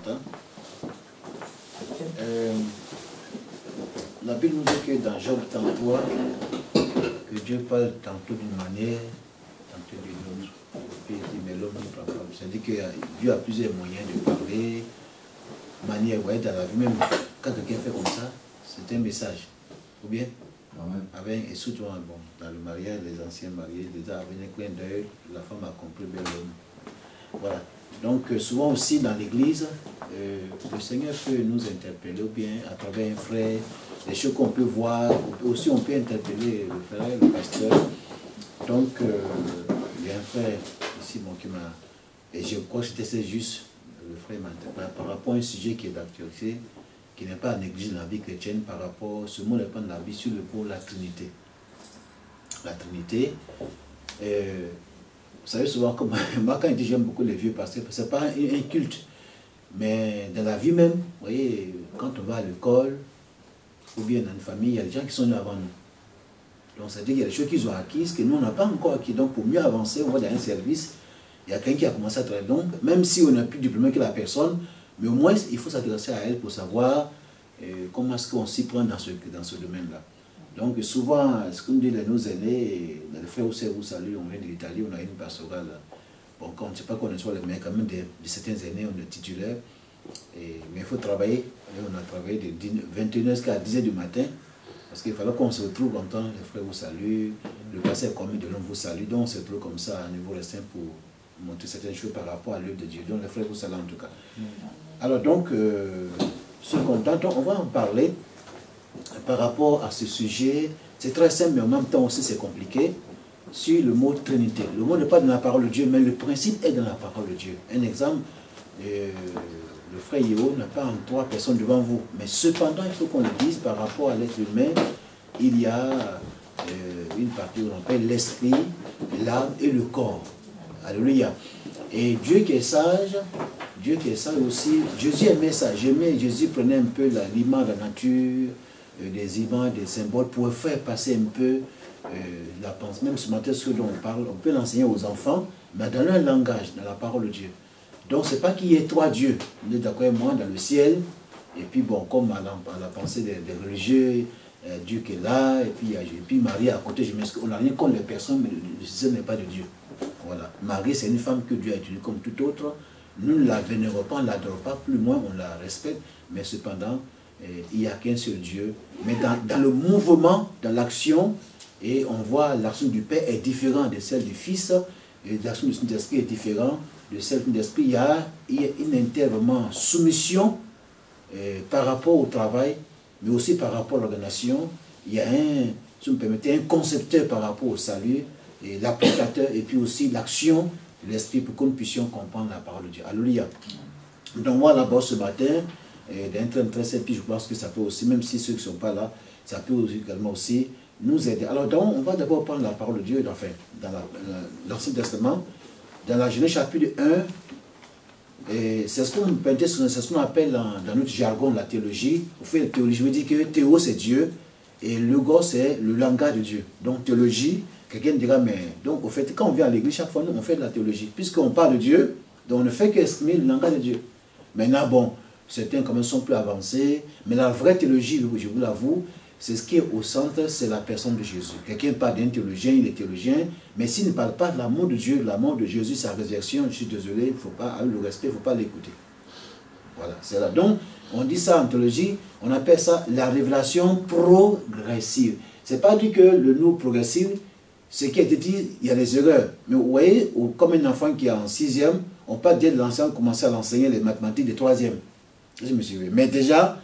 matin. La Bible nous dit que dans Job 33, que Dieu parle tantôt d'une manière, tantôt d'une autre. Et puis il dit, mais l'homme n'est pas capable. C'est-à-dire que Dieu a plusieurs moyens de parler, manière, vous voyez, dans la vie, même quand quelqu'un fait comme ça, c'est un message. Ou bien, avec, et surtout bon, dans le mariage, les anciens mariés, déjà avec un clin d'œil, la femme a compris bien l'homme. Voilà. Donc souvent aussi dans l'église, le Seigneur peut nous interpeller, ou bien à travers un frère, des choses qu'on peut voir, aussi on peut interpeller le frère, le pasteur. Donc il y a un frère ici bon, qui m'a, et je crois que c'était juste, le frère m'a interpellé par rapport à un sujet qui est d'actualité, qui n'est pas négligé dans la vie chrétienne, par rapport, ce mot n'est pas dans la vie, sur le pour la Trinité. La Trinité, vous savez souvent, comme moi quand je dis j'aime beaucoup les vieux pasteurs, ce n'est pas un culte, mais dans la vie même, vous voyez, quand on va à l'école, ou bien dans une famille, il y a des gens qui sont nés avant nous. Donc ça veut dire qu'il y a des choses qu'ils ont acquises, que nous on n'a pas encore acquis. Donc pour mieux avancer, on va dans un service, il y a quelqu'un qui a commencé à travailler. Donc même si on n'a plus diplômé que la personne, mais au moins il faut s'intéresser à elle pour savoir comment est-ce qu'on s'y prend dans ce domaine-là. Donc souvent, ce qu'on dit de nos aînés, les frères où c'est vous salut, on vient de l'Italie, on a une pastorale. Bon, on ne sait pas qu'on est sur les mains, quand même de certains aînés, on est titulaire. Mais il faut travailler. Et on a travaillé de 21h jusqu'à 10h du matin. Parce qu'il fallait qu'on se retrouve en temps, les frères vous saluent, le pasteur commis de l'homme vous salue. Donc on se retrouve comme ça à niveau restreint pour montrer certaines choses par rapport à l'œuvre de Dieu. Donc les frères vous saluent en tout cas. Alors donc, ce content, on va en parler par rapport à ce sujet. C'est très simple, mais en même temps aussi c'est compliqué. Sur le mot Trinité. Le mot n'est pas dans la parole de Dieu, mais le principe est dans la parole de Dieu. Un exemple, le frère Yého n'a pas en 3 personnes devant vous. Mais cependant, il faut qu'on le dise par rapport à l'être humain, il y a une partie qu'on appelle l'esprit, l'âme et le corps. Alléluia. Et Dieu qui est sage aussi, Jésus aimait ça. Jésus prenait un peu l'image de la nature, des images, des symboles, pour faire passer un peu la pensée. Même ce matin, ce dont on parle, on peut l'enseigner aux enfants, mais dans leur langage, dans la parole de Dieu. Donc, ce n'est pas qu'il y ait 3 dieux, vous êtes d'accord avec moi, dans le ciel, et puis bon, comme à la pensée des religieux, Dieu qui est là, et puis Marie à côté, on n'a rien contre les personnes, mais le ciel n'est pas de Dieu. Voilà. Marie, c'est une femme que Dieu a utilisée comme toute autre. Nous ne la vénérons pas, on ne l'adore pas, plus moins on la respecte, mais cependant, il n'y a qu'un seul Dieu. Mais dans le mouvement, dans l'action, et on voit l'action du Père est différente de celle du Fils, et l'action du Saint-Esprit est différente de celle du Saint-Esprit. Il y a une vraiment soumission par rapport au travail, mais aussi par rapport à l'organisation. Il y a si vous me permettez, un concepteur par rapport au salut, et l'applicateur, et puis aussi l'action de l'Esprit pour que nous puissions comprendre la parole de Dieu. Alléluia. Donc moi là-bas ce matin, d'un train très simple, puis je pense que ça peut aussi, même si ceux qui ne sont pas là, ça peut également aussi nous aider. Alors donc, on va d'abord prendre la parole de Dieu, enfin, dans l'Ancien Testament, dans la Genèse chapitre 1, et c'est ce qu'on appelle dans notre jargon la théologie. Au fait, la théologie veut dire que théo c'est Dieu, et logos c'est le langage de Dieu. Donc théologie, quelqu'un dira, mais donc au fait, quand on vient à l'église, chaque fois nous on fait de la théologie. Puisqu'on parle de Dieu, donc on ne fait qu'exprimer le langage de Dieu. Maintenant, bon, certains quand même sont plus avancés, mais la vraie théologie, je vous l'avoue, c'est ce qui est au centre, c'est la personne de Jésus. Quelqu'un parle d'un théologien, il est théologien, mais s'il ne parle pas de l'amour de Dieu, l'amour de Jésus, sa résurrection, je suis désolé, il ne faut pas, avec le respect, il ne faut pas l'écouter. Voilà, c'est là. Donc, on dit ça en théologie, on appelle ça la révélation progressive. Ce n'est pas dit que le nom progressif, ce qui a été dit, il y a des erreurs. Mais vous voyez, comme un enfant qui est en 6e, on peut dire que l'enseignant commencer à l'enseigner les mathématiques de 3e. Je me suis dit, mais déjà,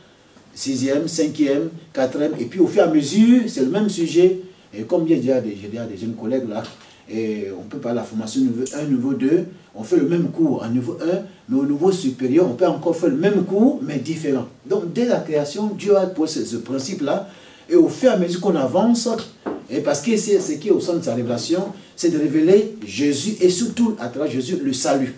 6e, 5e, 4e, et puis au fur et à mesure, c'est le même sujet. Et comme j'ai dit à des jeunes collègues là, et on peut parler de la formation niveau 1, niveau 2, on fait le même cours en niveau 1, mais au niveau supérieur, on peut encore faire le même cours, mais différent. Donc dès la création, Dieu a posé ce principe-là, et au fur et à mesure qu'on avance, et parce que c'est ce qui est au centre de sa révélation, c'est de révéler Jésus, et surtout à travers Jésus, le salut.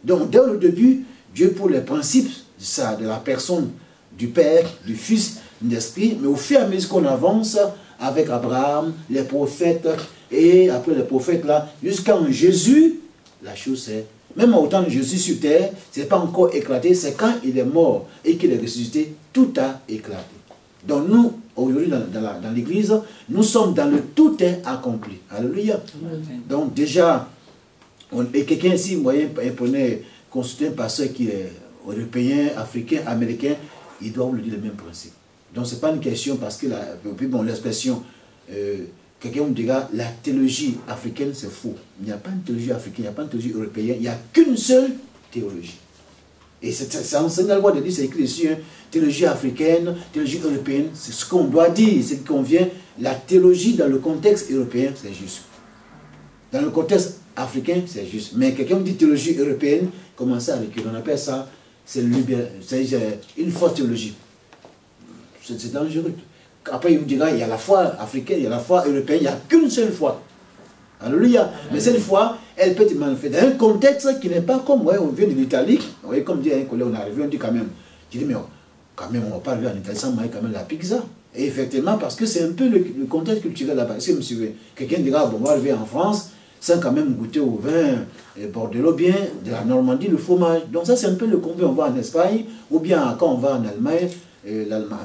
Donc dès le début, Dieu pour les principes de la personne du Père, du Fils, de l'Esprit, mais au fur et à mesure qu'on avance avec Abraham, les prophètes, et après les prophètes là, jusqu'à Jésus, la chose est Même autant que Jésus sur terre, ce n'est pas encore éclaté, c'est quand il est mort et qu'il est ressuscité, tout a éclaté. Donc nous, aujourd'hui dans l'église, nous sommes dans le tout est accompli. Alléluia. Donc déjà, et quelqu'un ici, moyen, prenait, consulter un pasteur qui est européen, africain, américain, il doit lui dire le même principe. Donc ce n'est pas une question parce que l'expression, quelqu'un me dira, la théologie africaine c'est faux. Il n'y a pas une théologie africaine, il n'y a pas une théologie européenne, il n'y a qu'une seule théologie. Et c'est enseigné la loi de Dieu, c'est écrit ici, hein, théologie africaine, théologie européenne, c'est ce qu'on doit dire, c'est ce qui convient. La théologie dans le contexte européen, c'est juste. Dans le contexte africain, c'est juste. Mais quelqu'un me dit théologie européenne, commencez à l'écrire, on appelle ça, c'est une fausse théologie. C'est dangereux. Après, il me dira, il y a la foi africaine, il y a la foi européenne, il n'y a qu'une seule foi. Alléluia. Mais cette foi, elle peut être manifestée dans un contexte qui n'est pas comme, ouais, on vient de l'Italie, vous voyez, comme dit un collègue, on est arrivé, on dit quand même, je dis, mais quand même, on ne va pas arriver en Italie sans manger quand même la pizza. Et effectivement, parce que c'est un peu le contexte culturel là-bas. Si vous me suivez, quelqu'un dira, bon, on va arriver en France, sans quand même goûter au vin bordelais, bien de la Normandie, le fromage. Donc ça, c'est un peu le combat. On va en Espagne, ou bien quand on va en Allemagne,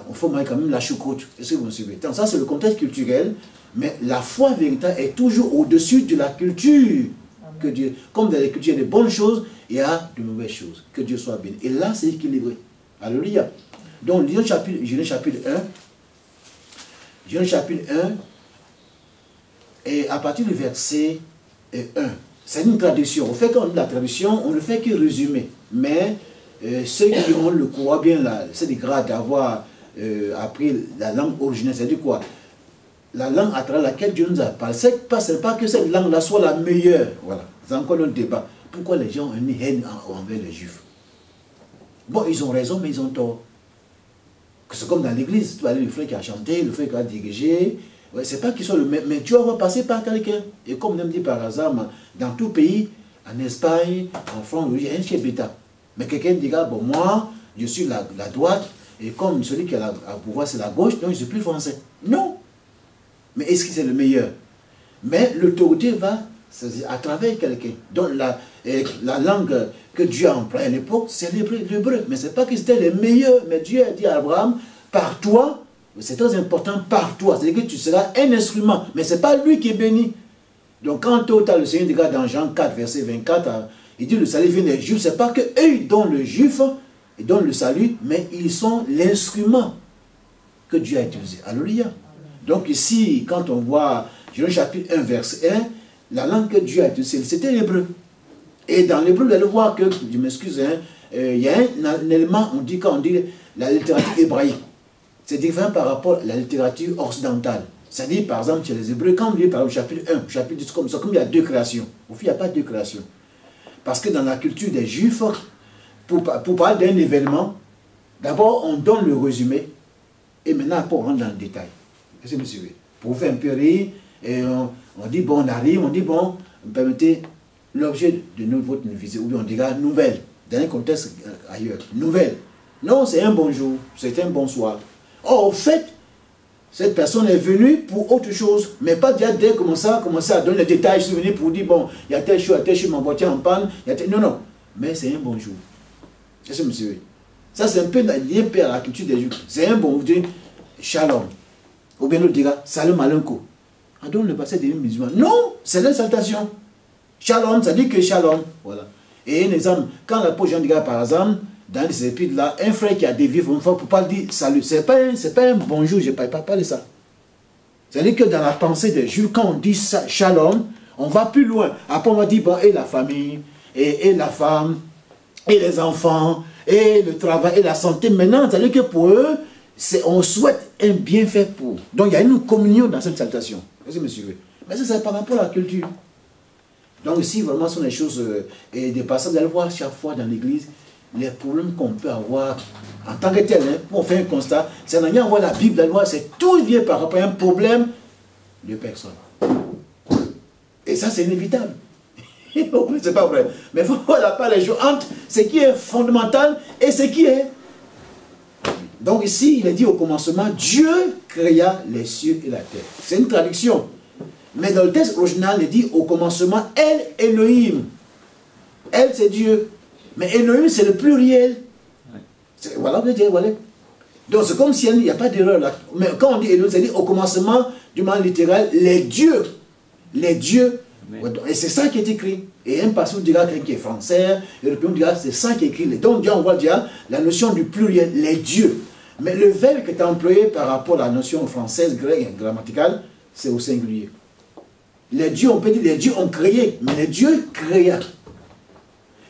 on faut manger quand même la choucroute. Est-ce que vous me suivez? Donc ça, c'est le contexte culturel. Mais la foi véritable est toujours au-dessus de la culture. Que Dieu, comme dans les cultures, il y a de bonnes choses, il y a de mauvaises choses. Que Dieu soit béni. Et là, c'est équilibré. Alléluia. Donc, Genèse chapitre 1. Genèse chapitre 1. Et à partir du verset 1. C'est une traduction. Au fait, quand on dit la traduction, on ne fait que résumer. Mais ceux qui ont le courage, bien, c'est des grades d'avoir appris la langue originelle. C'est-à-dire quoi? La langue à travers laquelle Dieu nous a parlé. Ce n'est pas que cette langue-là soit la meilleure. Voilà. C'est encore un débat. Pourquoi les gens ont une haine envers les Juifs? Bon, ils ont raison, mais ils ont tort. C'est comme dans l'église. Tu vois, le frère qui a chanté, le frère qui a dirigé. Ouais, c'est pas qu'ils sont le même, mais Dieu va passer par quelqu'un. Et comme on me dit par hasard, dans tout pays, en Espagne, en France, il y a un chef d'État. Mais quelqu'un dira, bon, moi, je suis la droite, et comme celui qui a le pouvoir, c'est la gauche, donc je ne suis plus français. Non. Mais est-ce que c'est le meilleur? Mais l'autorité va à travers quelqu'un. Donc la langue que Dieu a employée à l'époque, c'est l'hébreu. Mais ce n'est pas que c'était le meilleur. Mais Dieu a dit à Abraham, par toi, c'est très important, par toi. C'est-à-dire que tu seras un instrument. Mais ce n'est pas lui qui est béni. Donc quand tu as le Seigneur dit dans Jean 4, verset 24, il dit le salut vient des Juifs. Ce n'est pas qu'eux, ils donnent le Juif, ils donnent le salut, mais ils sont l'instrument que Dieu a utilisé. Alléluia. Donc ici, quand on voit Genèse chapitre 1, verset 1, la langue que Dieu a utilisée, c'était l'hébreu. Et dans l'hébreu, vous allez voir que, je m'excuse, il y a un élément, on dit quand on dit la littérature hébraïque. C'est différent par rapport à la littérature occidentale. C'est-à-dire, par exemple, chez les Hébreux, quand on lit par exemple chapitre 1, chapitre 10, comme ça, comme il y a deux créations. Au fait, il n'y a pas deux créations. Parce que dans la culture des Juifs, pour parler d'un événement, d'abord on donne le résumé, et maintenant après on rentre dans le détail. Est-ce que vous me suivez? Pour faire un peu rire, et on dit, bon, on arrive, on dit, bon, vous me permettez l'objet de votre visite, ou bien on dira nouvelle, dans un contexte ailleurs, nouvelle. Non, c'est un bonjour, c'est un bonsoir. Or, au fait, cette personne est venue pour autre chose, mais pas déjà dès commencer à donner les détails, je suis venu pour dire, bon, il y a telle chose, ma voiture en panne, non, non, mais c'est un bonjour. Est-ce que vous me suivez? Ça, c'est un peu lié à la culture des Juifs. C'est un bonjour, shalom. Ou bien on dira, salut malenko. Ah, donc le passé des musulmans. Non, c'est l'exaltation. Shalom, ça dit que shalom. Voilà. Et un exemple, quand l'apôtre Jean dira par exemple, dans ces épîtres-là, un frère qui a dévié, il ne faut pas dire salut. Ce n'est pas un bonjour, je ne parle pas de ça. C'est-à-dire que dans la pensée des Juifs, quand on dit ça, shalom, on va plus loin. Après, on va dire, bon, et la famille, et la femme, et les enfants, et le travail, et la santé. Maintenant, c'est-à-dire que pour eux, on souhaite un bienfait pour eux. Donc, il y a une communion dans cette salutation. Est-ce que vous me suivez? Mais ça, c'est par rapport à la culture. Donc, ici, vraiment, ce sont des choses, et des passages, vous allez voir chaque fois dans l'église, les problèmes qu'on peut avoir en tant que tel, hein, pour faire un constat, c'est dans on voit la Bible, la loi, c'est tout lié par rapport à un problème de personne. Et ça, c'est inévitable. C'est pas vrai. Mais il faut voir la part des choses entre ce qui est fondamental et ce qui est. Donc ici, il est dit au commencement, Dieu créa les cieux et la terre. C'est une traduction. Mais dans le texte original, il est dit au commencement, El Elohim. elle c'est Dieu. Mais Elohim c'est le pluriel. Voilà, vous dire, voilà. Donc c'est comme si il n'y a pas d'erreur là. Mais quand on dit Elohim, c'est-à-dire au commencement, du moment littéral, les dieux. Les dieux. Et c'est ça qui est écrit. Et un passage dira quelqu'un qui est français, et le pays dira c'est ça qui est écrit. Donc on voit déjà la notion du pluriel, les dieux. Mais le verbe qui est employé par rapport à la notion française, grecque, grammaticale, c'est au singulier. Les dieux, on peut dire les dieux ont créé, mais les dieux créa.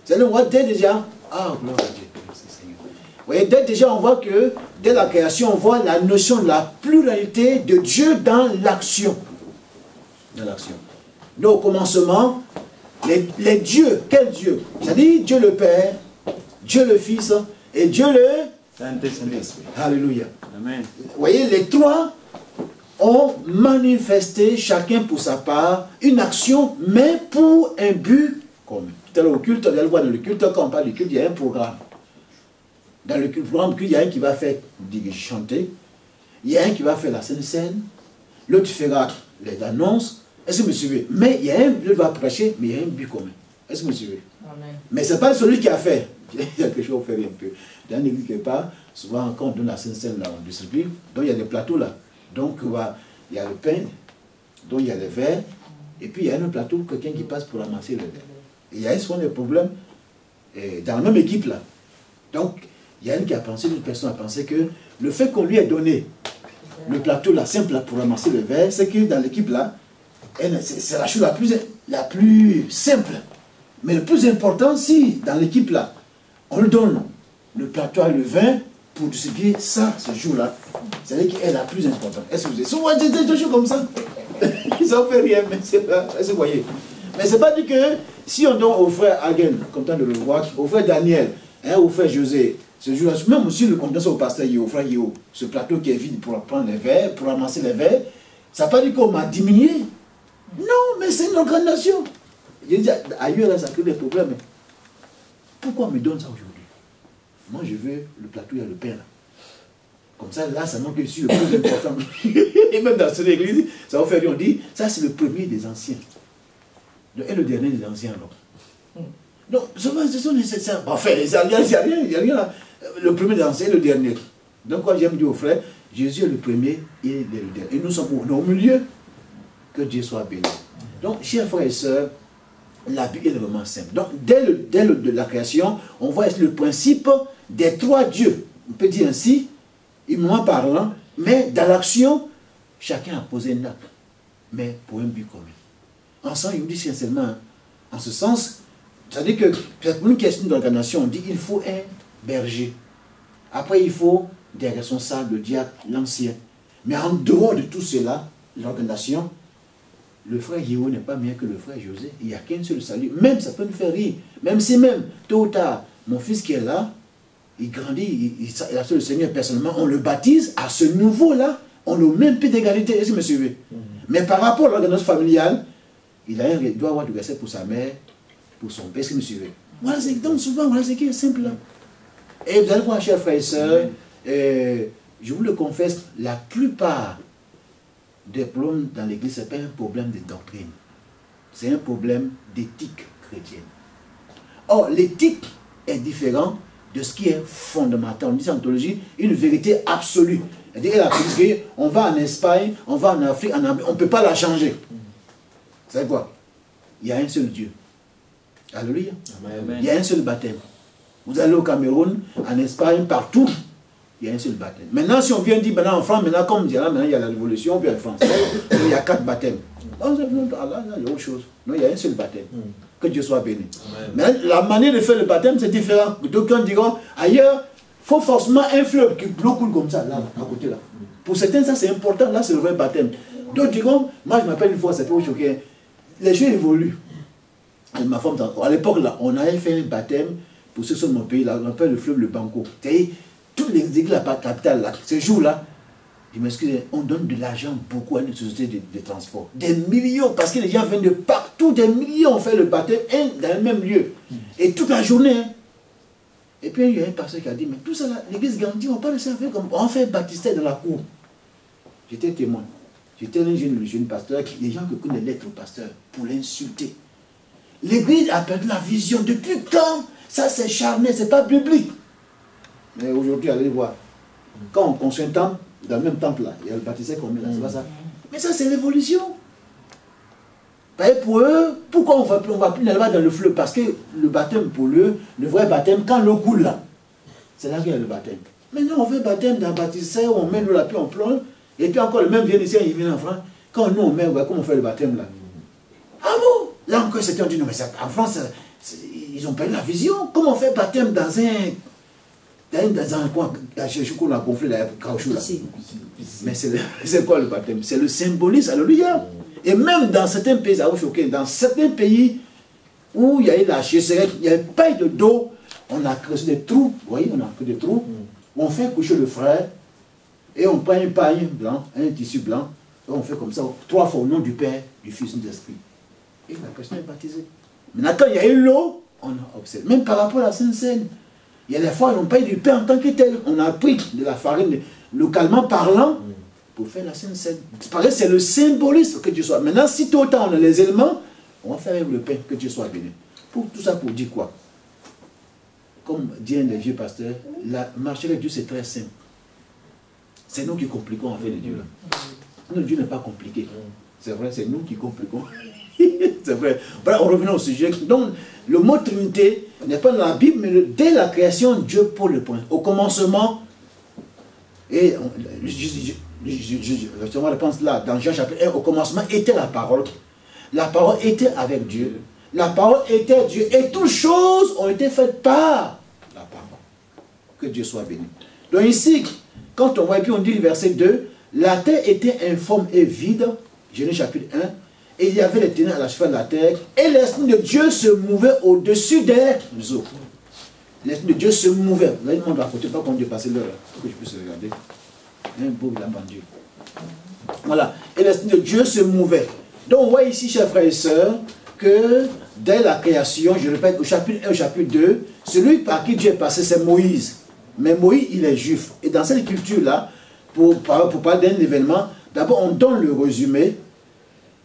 C'est-à-dire, on voit dès déjà, ah, gloire à Dieu, Seigneur. Vous voyez, dès déjà, on voit que, dès la création, on voit la notion de la pluralité de Dieu dans l'action. Dans l'action. Donc, au commencement, les dieux, quel Dieu? C'est-à-dire Dieu le Père, Dieu le Fils et Dieu le Saint-Esprit. Alléluia. Amen. Vous voyez, les trois ont manifesté, chacun pour sa part, une action, mais pour un but commun. Tout à l'heure, au culte, vous allez voir dans le culte, quand on parle du culte, il y a un programme. Dans le programme, il y a un qui va faire chanter, il y a un qui va faire la scène, l'autre fera les annonces. Est-ce que vous me suivez? Mais il y a un qui va prêcher, mais il y a un but commun. Est-ce que vous me suivez? Amen. Mais ce n'est pas celui qui a fait. Il y a quelque chose à faire un peu. Dans l'église quelque part, souvent quand on donne la scène là, on distribue, donc il y a des plateaux là. Donc il y a le pain, donc il y a les verres, et puis il y a un autre plateau, quelqu'un qui passe pour ramasser les verres. Et il y a souvent des problèmes dans la même équipe là. Donc il y a une qui a pensé, une personne a pensé que le fait qu'on lui ait donné le plateau là, simple là, pour ramasser les verres, c'est que dans l'équipe là, c'est la chose la plus simple. Mais le plus important, si dans l'équipe là, on lui donne le plateau et le vin pour distribuer ça ce jour-là, c'est-à-dire qu'elle est la plus importante. Est-ce que vous avez souvent des choses comme ça? Ça ne fait rien, mais c'est pas. Est-ce que vous voyez? Mais c'est pas dit que si on donne au frère Hagen, content de le voir, au frère Daniel, au frère José, ce jour-là, même si on donne au pasteur Yo, au frère Yo, ce plateau qui est vide pour prendre les verres, pour ramasser les verres, ça n'a pas dit qu'on m'a diminué. Non, mais c'est une organisation. Je dis, ailleurs, là, ça crée des problèmes. Pourquoi on me donne ça aujourd'hui? Moi, je veux le plateau, il y a le pain là. Comme ça, là, ça manque sur le plus important. Et même dans cette église, ça va faire rire, on dit, ça c'est le premier des anciens. Et le dernier des anciens, alors. Donc, souvent, ce sont nécessaires. Enfin, il n'y a rien là. Le premier des anciens et le dernier. Donc, quand j'aime dire aux frères, Jésus est le premier et le dernier. Et nous sommes au milieu. Que Dieu soit béni. Donc, chers frères et sœurs, la Bible est vraiment simple. Donc, dès la création, on voit le principe des trois dieux. On peut dire ainsi, humainement parlant, mais dans l'action, chacun a posé un acte, mais pour un but commun. Ensemble, il vous dit sincèrement, en ce sens, c'est-à-dire que pour une question d'organisation, on dit qu'il faut un berger. Après, il faut des responsables, le diacre, l'ancien. Mais en dehors de tout cela, l'organisation, le frère Yého n'est pas meilleur que le frère José. Il n'y a qu'un seul salut. Même ça peut nous faire rire. Même si tôt ou tard, mon fils qui est là, il grandit, il a le Seigneur personnellement, on le baptise à ce niveau-là, on a le même pied d'égalité. Est-ce que vous me suivez? Mais par rapport à l'organisation familiale, il doit avoir du respect pour sa mère, pour son père. Est-ce que vous me suivez? Voilà, donc souvent, voilà ce qui est simple là. Et vous allez voir, chers frères et sœurs, je vous le confesse, la plupart des problèmes dans l'église, ce n'est pas un problème de doctrine. C'est un problème d'éthique chrétienne. Or, l'éthique est différente de ce qui est fondamental. On dit en théologie, une vérité absolue. C'est-à-dire, on va en Espagne, on va en Afrique, on ne peut pas la changer. Vous savez quoi? Il y a un seul Dieu. Alléluia. Amen. Il y a un seul baptême. Vous allez au Cameroun, en Espagne, partout. Il y a un seul baptême. Maintenant, si on vient dire, maintenant en France, maintenant, comme il y a la révolution, puis en France, il y a 4 baptêmes. Non, il y a autre chose. Non, il y a un seul baptême. Que Dieu soit béni. Mais la manière de faire le baptême, c'est différent. D'aucuns diront, ailleurs, il faut forcément un fleuve qui coule comme ça, là, à côté là. Pour certains, ça c'est important, là c'est le vrai baptême. D'autres diront, moi je m'appelle une fois, c'est pas choqué. Les choses évoluent. Ma femme, à l'époque là, on avait fait un baptême, pour ceux qui sont de mon pays, là, on appelle le fleuve le Banco. C'est-à-dire, toutes les églises de la capitale, là, ce jour-là, je m'excuse, on donne de l'argent beaucoup à une société de transport. Des millions, parce que les gens viennent de partout, des millions ont fait le baptême dans le même lieu. Et toute la journée. Hein. Et puis il y a un pasteur qui a dit, mais tout ça là, l'église grandit, on ne va pas laisser faire comme on fait baptistère dans la cour. J'étais témoin. J'étais un jeune pasteur, les gens qui connaissent les lettres au pasteur pour l'insulter. L'Église a perdu la vision. Depuis quand? Ça, c'est charnel, c'est pas biblique. Mais aujourd'hui, allez voir. Quand on construit un temple, dans le même temple là, il y a le baptisé qu'on met là, c'est pas ça. Mais ça, c'est l'évolution. Pour eux, pourquoi on va plus là-bas dans le fleuve? Parce que le baptême pour eux, le vrai baptême, quand l'eau coule là, c'est là qu'il y a le baptême. Maintenant, on fait baptême dans le baptisé, on met l'eau là, puis on plonge, et puis encore le même vient ici, il vient en France. Quand nous on met, ouais, comment on fait le baptême là? Ah bon? Là encore, c'était on dit non, mais ça, en France, ils ont perdu la vision. Comment on fait baptême dans un coin, je qu'on a gonflé la caoutchouc là. Mais c'est quoi le baptême? C'est le symbolisme, alléluia. Et même dans certains pays, ça vous choquer, dans certains pays où il y a eu la sécheresse, il n'y avait pas eu d'eau, on a creusé des trous, vous voyez, on a creusé des trous, on fait coucher le frère, et on prend un pagne blanc, un tissu blanc, et on fait comme ça, 3 fois au nom du Père, du Fils et de l'Esprit. Et la personne est baptisée. Maintenant, quand il y a eu l'eau, on a observé. Même par rapport à la Sainte-Seine, il y a des fois, on paye du pain en tant que tel. On a pris de la farine, localement parlant, pour faire la Sainte-Seine. C'est le symbolisme que Dieu soit. Maintenant, si tout autant on a les éléments, on va faire avec le pain, que Dieu soit béni. Pour tout ça, pour dire quoi? Comme dit un des vieux pasteurs, la marche avec Dieu, c'est très simple. C'est nous qui compliquons en fait le Dieu là. Notre Dieu n'est pas compliqué. C'est vrai, c'est nous qui compliquons. C'est vrai. Voilà, on revient au sujet. Donc, le mot Trinité n'est pas dans la Bible, mais dès la création, Dieu pose le point. Au commencement, et je pense là, dans Jean chapitre 1, au commencement était la parole. La parole était avec Dieu. La parole était Dieu. Et toutes choses ont été faites par la parole. Que Dieu soit béni. Donc ici, quand on voit, et puis on dit verset 2, la terre était informe et vide, Genèse chapitre 1, et il y avait les ténèbres à la surface de la terre, et l'Esprit de Dieu se mouvait au-dessus des eaux. L'Esprit de Dieu se mouvait. Là, il demande à côté, pas qu'on dépasse l'heure, pour que je puisse regarder. Un beau il a pendu. Voilà. Et l'Esprit de Dieu se mouvait. Donc on voit ici, chers frères et sœurs, que dès la création, je répète, au chapitre 1, au chapitre 2, celui par qui Dieu est passé, c'est Moïse. Mais Moïse, il est juif. Et dans cette culture-là, pour parler d'un événement, d'abord on donne le résumé,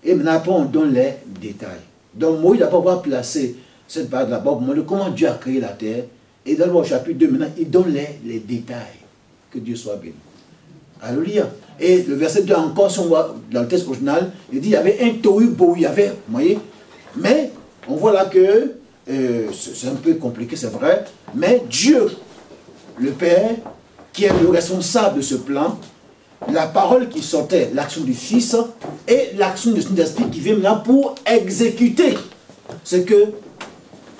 et maintenant après on donne les détails. Donc Moïse d'abord va placer cette parole d'abord pour montrer comment Dieu a créé la terre. Et d'abord au chapitre 2, maintenant il donne les détails. Que Dieu soit béni. Alléluia. Et le verset 2 encore, si on voit dans le texte original, il dit il y avait un tohu bohu, il y avait, vous voyez. Mais on voit là que c'est un peu compliqué, c'est vrai, mais Dieu, le Père, qui est le responsable de ce plan, la parole qui sortait, l'action du Fils, et l'action du Saint-Esprit qui vient maintenant pour exécuter ce que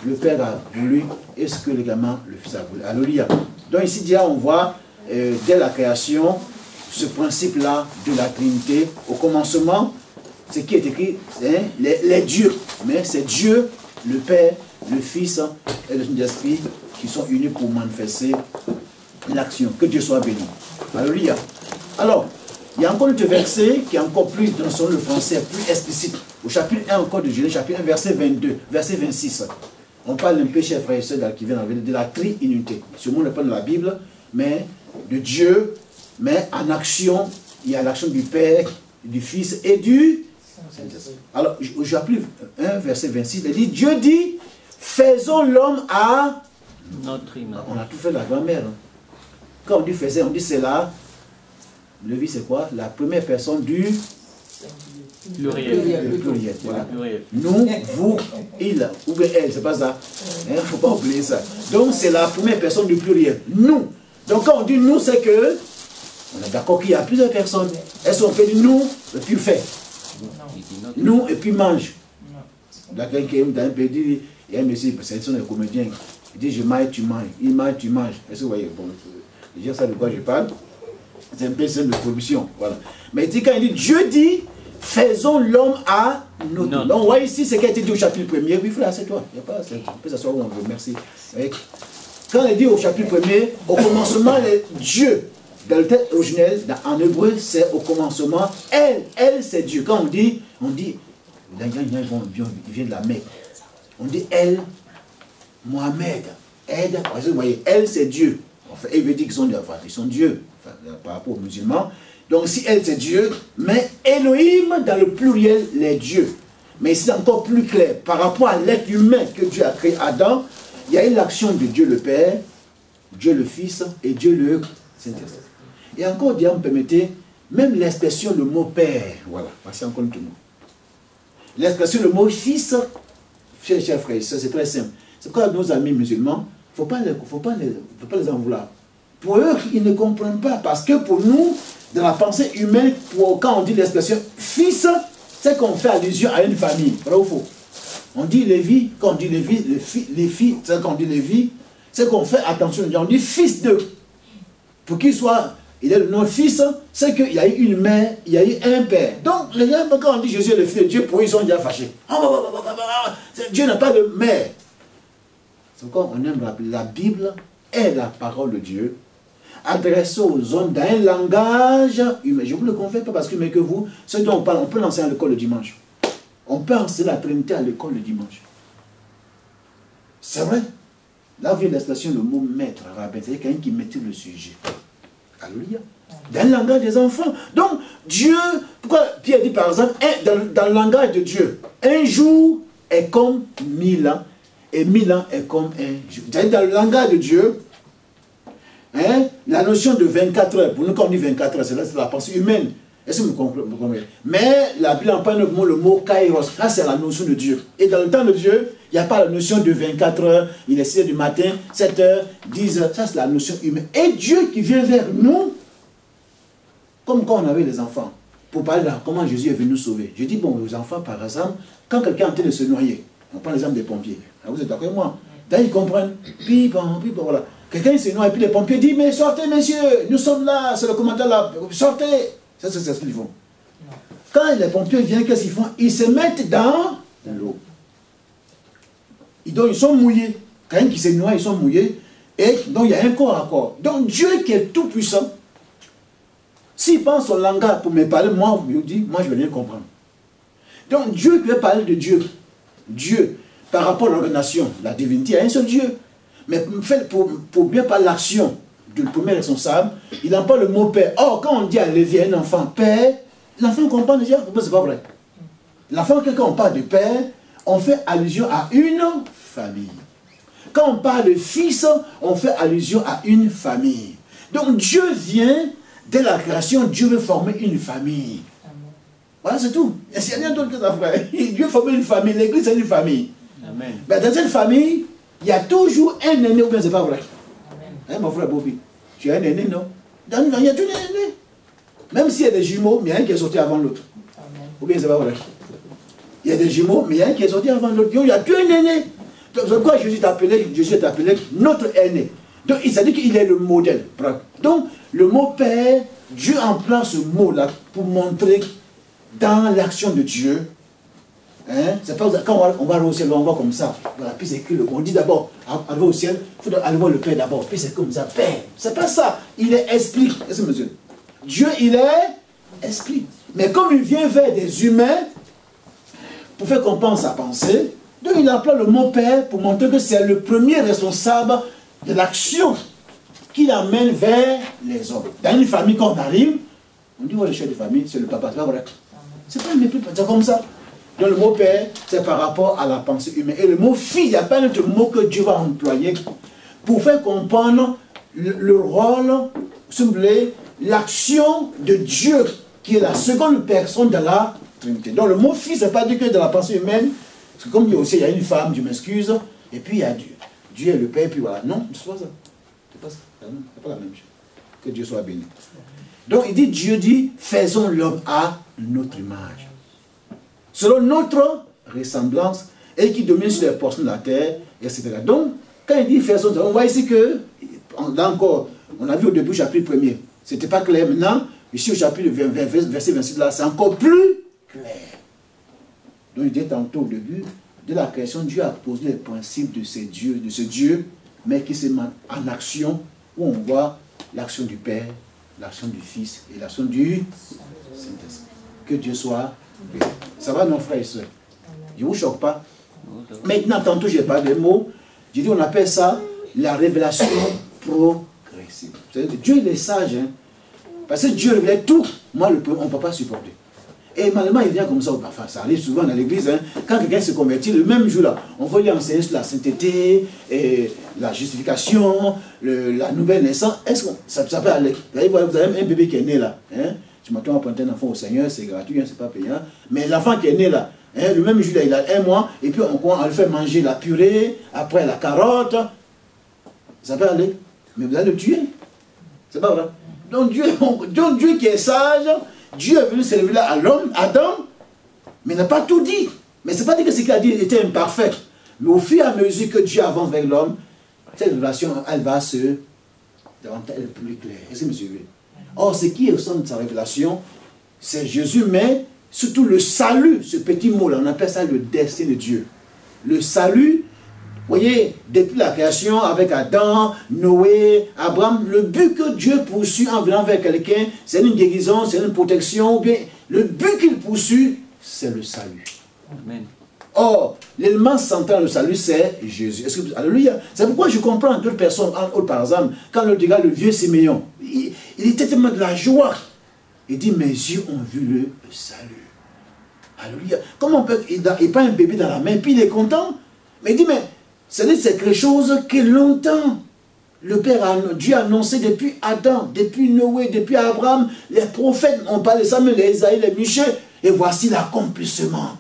le Père a voulu et ce que également le Fils a voulu. Alléluia. Donc ici, déjà, on voit, dès la création, ce principe-là de la Trinité. Au commencement, ce qui est écrit, c'est les dieux. Mais c'est Dieu, le Père, le Fils et le Saint-Esprit qui sont unis pour manifester l'action. Que Dieu soit béni. Alléluia. Alors, il y a encore un verset qui est encore plus, dans son le français, plus explicite. Au chapitre 1 encore de Genèse, chapitre 1, verset 22, verset 26. On parle un peu, chers frères et sœurs, qui viennent de la tri-unité. Ce mot n'est pas dans la Bible, mais de Dieu, mais en action, il y a l'action du Père, du Fils et du Saint-Esprit. Alors, au chapitre 1, verset 26, il dit, Dieu dit, faisons l'homme à notre image. On a tout fait de la grand-mère. Hein. Quand on dit faisait, on dit c'est là. Le vie, c'est quoi? La première personne du pluriel. Le pluriel, voilà. Nous, vous, il, ou bien elle, c'est pas ça. Il ne faut pas oublier ça. Donc, c'est la première personne du pluriel. Nous. Donc, quand on dit nous, c'est que on est d'accord qu'il y a plusieurs personnes. Est-ce qu'on fait du nous et puis fait? Nous et puis mange. Là, quelqu'un dans un pays dit, il y a un monsieur, c'est un comédien, il dit je mange, tu manges. Il mange, tu manges. Est-ce que vous voyez? Bon, je sais de quoi je parle. C'est un peu de production. Voilà. Mais il dit, quand il dit, Dieu dit, faisons l'homme à notre. Donc, on voit ici ce qui a été dit au chapitre 1er. Oui, frère, c'est toi. Il n'y a pas, on peut s'asseoir où on veut. Merci. Quand il dit au chapitre 1er, au commencement, Dieu, dans le texte originel, en hébreu, c'est au commencement. Elle, c'est Dieu. Quand on dit, les gens ils viennent de la Mecque. On dit elle, Mohamed, aide. Vous voyez, elle, c'est Dieu. Enfin, il veut dire qu'ils sont Dieu, enfin, par rapport aux musulmans. Donc, si elle, c'est Dieu, mais Elohim, dans le pluriel, les dieux. Mais c'est encore plus clair. Par rapport à l'être humain que Dieu a créé, Adam, il y a eu l'action de Dieu le Père, Dieu le Fils et Dieu le Saint-Esprit. Et encore, Dieu me permettez, même l'expression, le mot Père, voilà, voici encore le mot. L'expression, le mot Fils, chers frères et sœurs, c'est très simple. C'est pourquoi nos amis musulmans, il ne faut pas les en vouloir. Pour eux, ils ne comprennent pas. Parce que pour nous, dans la pensée humaine, quand on dit l'expression fils, c'est qu'on fait allusion à une famille. Vrai ou faux? On dit Lévi, quand on dit Lévi, les filles, c'est quand on dit Lévi, c'est qu'on fait attention. On dit fils d'eux. Pour qu'il soit, il est le nom fils, c'est qu'il y a eu une mère, il y a eu un père. Donc, les gens, quand on dit Jésus est le fils de Dieu, pour eux, ils sont déjà fâchés. Dieu n'a pas de mère. C'est pourquoi on aime la Bible est la parole de Dieu, adressée aux hommes dans un langage humain. Je vous le confie pas parce que, mais que vous, ce dont on parle, on peut l'enseigner à l'école le dimanche. On peut enseigner la Trinité à l'école le dimanche. C'est vrai. Là vient l'expression, le mot maître, rabbin, c'est quelqu'un qui maîtrise le sujet. Alléluia. Dans le langage des enfants. Donc, Dieu, pourquoi Pierre dit par exemple, dans le langage de Dieu, un jour est comme 1000 ans, et 1000 ans est comme un jour. Dans le langage de Dieu, hein, la notion de 24 heures, pour nous quand on dit 24 heures, c'est la pensée humaine. Est-ce que vous comprenez? Mais la Bible emploie le mot kairos, ça c'est la notion de Dieu. Et dans le temps de Dieu, il n'y a pas la notion de 24 heures, il est 6 heures du matin, 7 heures, 10 heures, ça c'est la notion humaine. Et Dieu qui vient vers nous, comme quand on avait les enfants, pour parler de comment Jésus est venu nous sauver. Je dis, bon, aux enfants par exemple, quand quelqu'un est en train de se noyer, on prend l'exemple des pompiers, vous êtes d'accord avec moi? Là ils comprennent, puis bon, voilà. Quelqu'un se noie et puis les pompiers disent, mais sortez messieurs, nous sommes là, c'est le commandant là, sortez. Ça, c'est ce qu'ils font. Quand les pompiers viennent, qu'est-ce qu'ils font? Ils se mettent dans l'eau. Ils sont mouillés. Quand qui se noie, ils sont mouillés. Et donc, il y a un corps à corps. Donc, Dieu qui est tout puissant, s'il pense son langage pour me parler, moi, je dis, moi, je vais rien comprendre. Donc, Dieu qui veut parler de Dieu. Dieu, par rapport à l'organisation, la divinité, il y a un seul Dieu. Mais pour bien parler l'action du premier responsable, il emploie le mot père. Or, quand on dit à Lévi, un enfant père, l'enfant comprend déjà, c'est pas vrai. L'enfant, quand on parle de père, on fait allusion à une famille. Quand on parle de fils, on fait allusion à une famille. Donc Dieu vient, dès la création, Dieu veut former une famille. Voilà, c'est tout. Il n'y a rien d'autre que ça, frère. Dieu veut former une famille, l'église c'est une famille. Amen. Mais dans cette famille, il y a toujours un aîné, ou bien c'est pas vrai. Hein, mon frère Bobby, tu as un aîné, non? Il y a toujours un aîné. Même s'il y a des jumeaux, mais il y a un qui est sorti avant l'autre. Ou bien c'est pas vrai. Il y a des jumeaux, mais il y a un qui est sorti avant l'autre. Il n'y a plus un aîné. Donc pourquoi Jésus est appelé notre aîné? Donc il s'est dit qu'il est le modèle. Donc le mot Père, Dieu emploie ce mot-là pour montrer dans l'action de Dieu. Hein? C'est pas quand on va au ciel, on va comme ça. Voilà, puis c'est écrit, on dit d'abord, arriver au ciel, il faut aller voir le Père d'abord. Puis c'est comme ça, Père. C'est pas ça. Il est esprit. Est-ce que monsieur? Dieu, il est esprit. Mais comme il vient vers des humains, pour faire comprendre sa pensée, donc il emploie le mot Père pour montrer que c'est le premier responsable de l'action qu'il amène vers les hommes. Dans une famille, quand on arrive, on dit, ouais, le chef de famille, c'est le papa. C'est pas vrai. C'est pas un mépris, c'est comme ça. Donc le mot Père, c'est par rapport à la pensée humaine. Et le mot fils, il n'y a pas un autre mot que Dieu va employer pour faire comprendre le rôle, s'il vous plaît, l'action de Dieu, qui est la seconde personne de la Trinité. Donc le mot fils, c'est pas dit que de la pensée humaine, parce que comme il y a aussi, il y a une femme, je m'excuse, et puis il y a Dieu. Dieu est le Père, puis voilà. Non, c'est pas ça. C'est pas ça. C'est pas la même chose. Que Dieu soit béni. Donc il dit, Dieu dit, faisons l'homme à notre image. Selon notre ressemblance, et qui domine sur les portions de la terre, etc. Donc, quand il dit faisons, on voit ici que, là encore, on a vu au début, chapitre 1er, c'était pas clair. Maintenant, ici au chapitre verset 26, là, c'est encore plus clair. Donc, il dit tantôt au début, de la création, Dieu a posé les principes de ce Dieu, mais qui se met en action, où on voit l'action du Père, l'action du Fils et l'action du Saint-Esprit. Que Dieu soit béni. Ça va, nos frères et soeurs? Je ne vous choque pas. Maintenant, tantôt, j'ai parlé des mots. J'ai dit, on appelle ça la révélation progressive. Dieu, il est sage. Hein? Parce que Dieu révèle tout. Moi, on ne peut pas supporter. Et malheureusement, il vient comme ça, enfin, ça arrive souvent dans l'église, hein, quand quelqu'un se convertit, le même jour-là, on va lui enseigner sur la sainteté, et la justification, la nouvelle naissance. Est-ce que ça peut aller? Vous avez un bébé qui est né là, hein? Tu m'attends à pointer un enfant au Seigneur, c'est gratuit, hein, c'est pas payant. Mais l'enfant qui est né là, hein, le même jour-là, il a 1 mois, et puis on le fait manger la purée, après la carotte. Ça peut aller, mais vous allez le tuer. C'est pas vrai. Donc Dieu qui est sage, Dieu est venu se révéler à l'homme, Adam, mais il n'a pas tout dit. Mais ce n'est pas dit que ce qu'il a dit était imparfait. Mais au fur et à mesure que Dieu avance avec l'homme, cette révélation, elle va se davantage plus claire. Est-ce que vous me suivez? Or, ce qui est au centre de sa révélation, c'est Jésus, mais surtout le salut, ce petit mot-là, on appelle ça le destin de Dieu. Le salut, vous voyez, depuis la création, avec Adam, Noé, Abraham, le but que Dieu poursuit en venant vers quelqu'un, c'est une guérison, c'est une protection, ou bien le but qu'il poursuit, c'est le salut. Amen. Or, l'élément central du salut, c'est Jésus. Alléluia. C'est pourquoi je comprends d'autres personnes, par exemple, quand on regarde le vieux Siméon, il était tellement de la joie. Il dit, mes yeux ont vu le salut. Alléluia. Comment on peut, il prend un bébé dans la main, puis il est content. Mais il dit, mais c'est quelque chose que longtemps, Dieu a annoncé depuis Adam, depuis Noé, depuis Abraham, les prophètes ont parlé de ça, mais les Isaïe, les Michée, et voici l'accomplissement.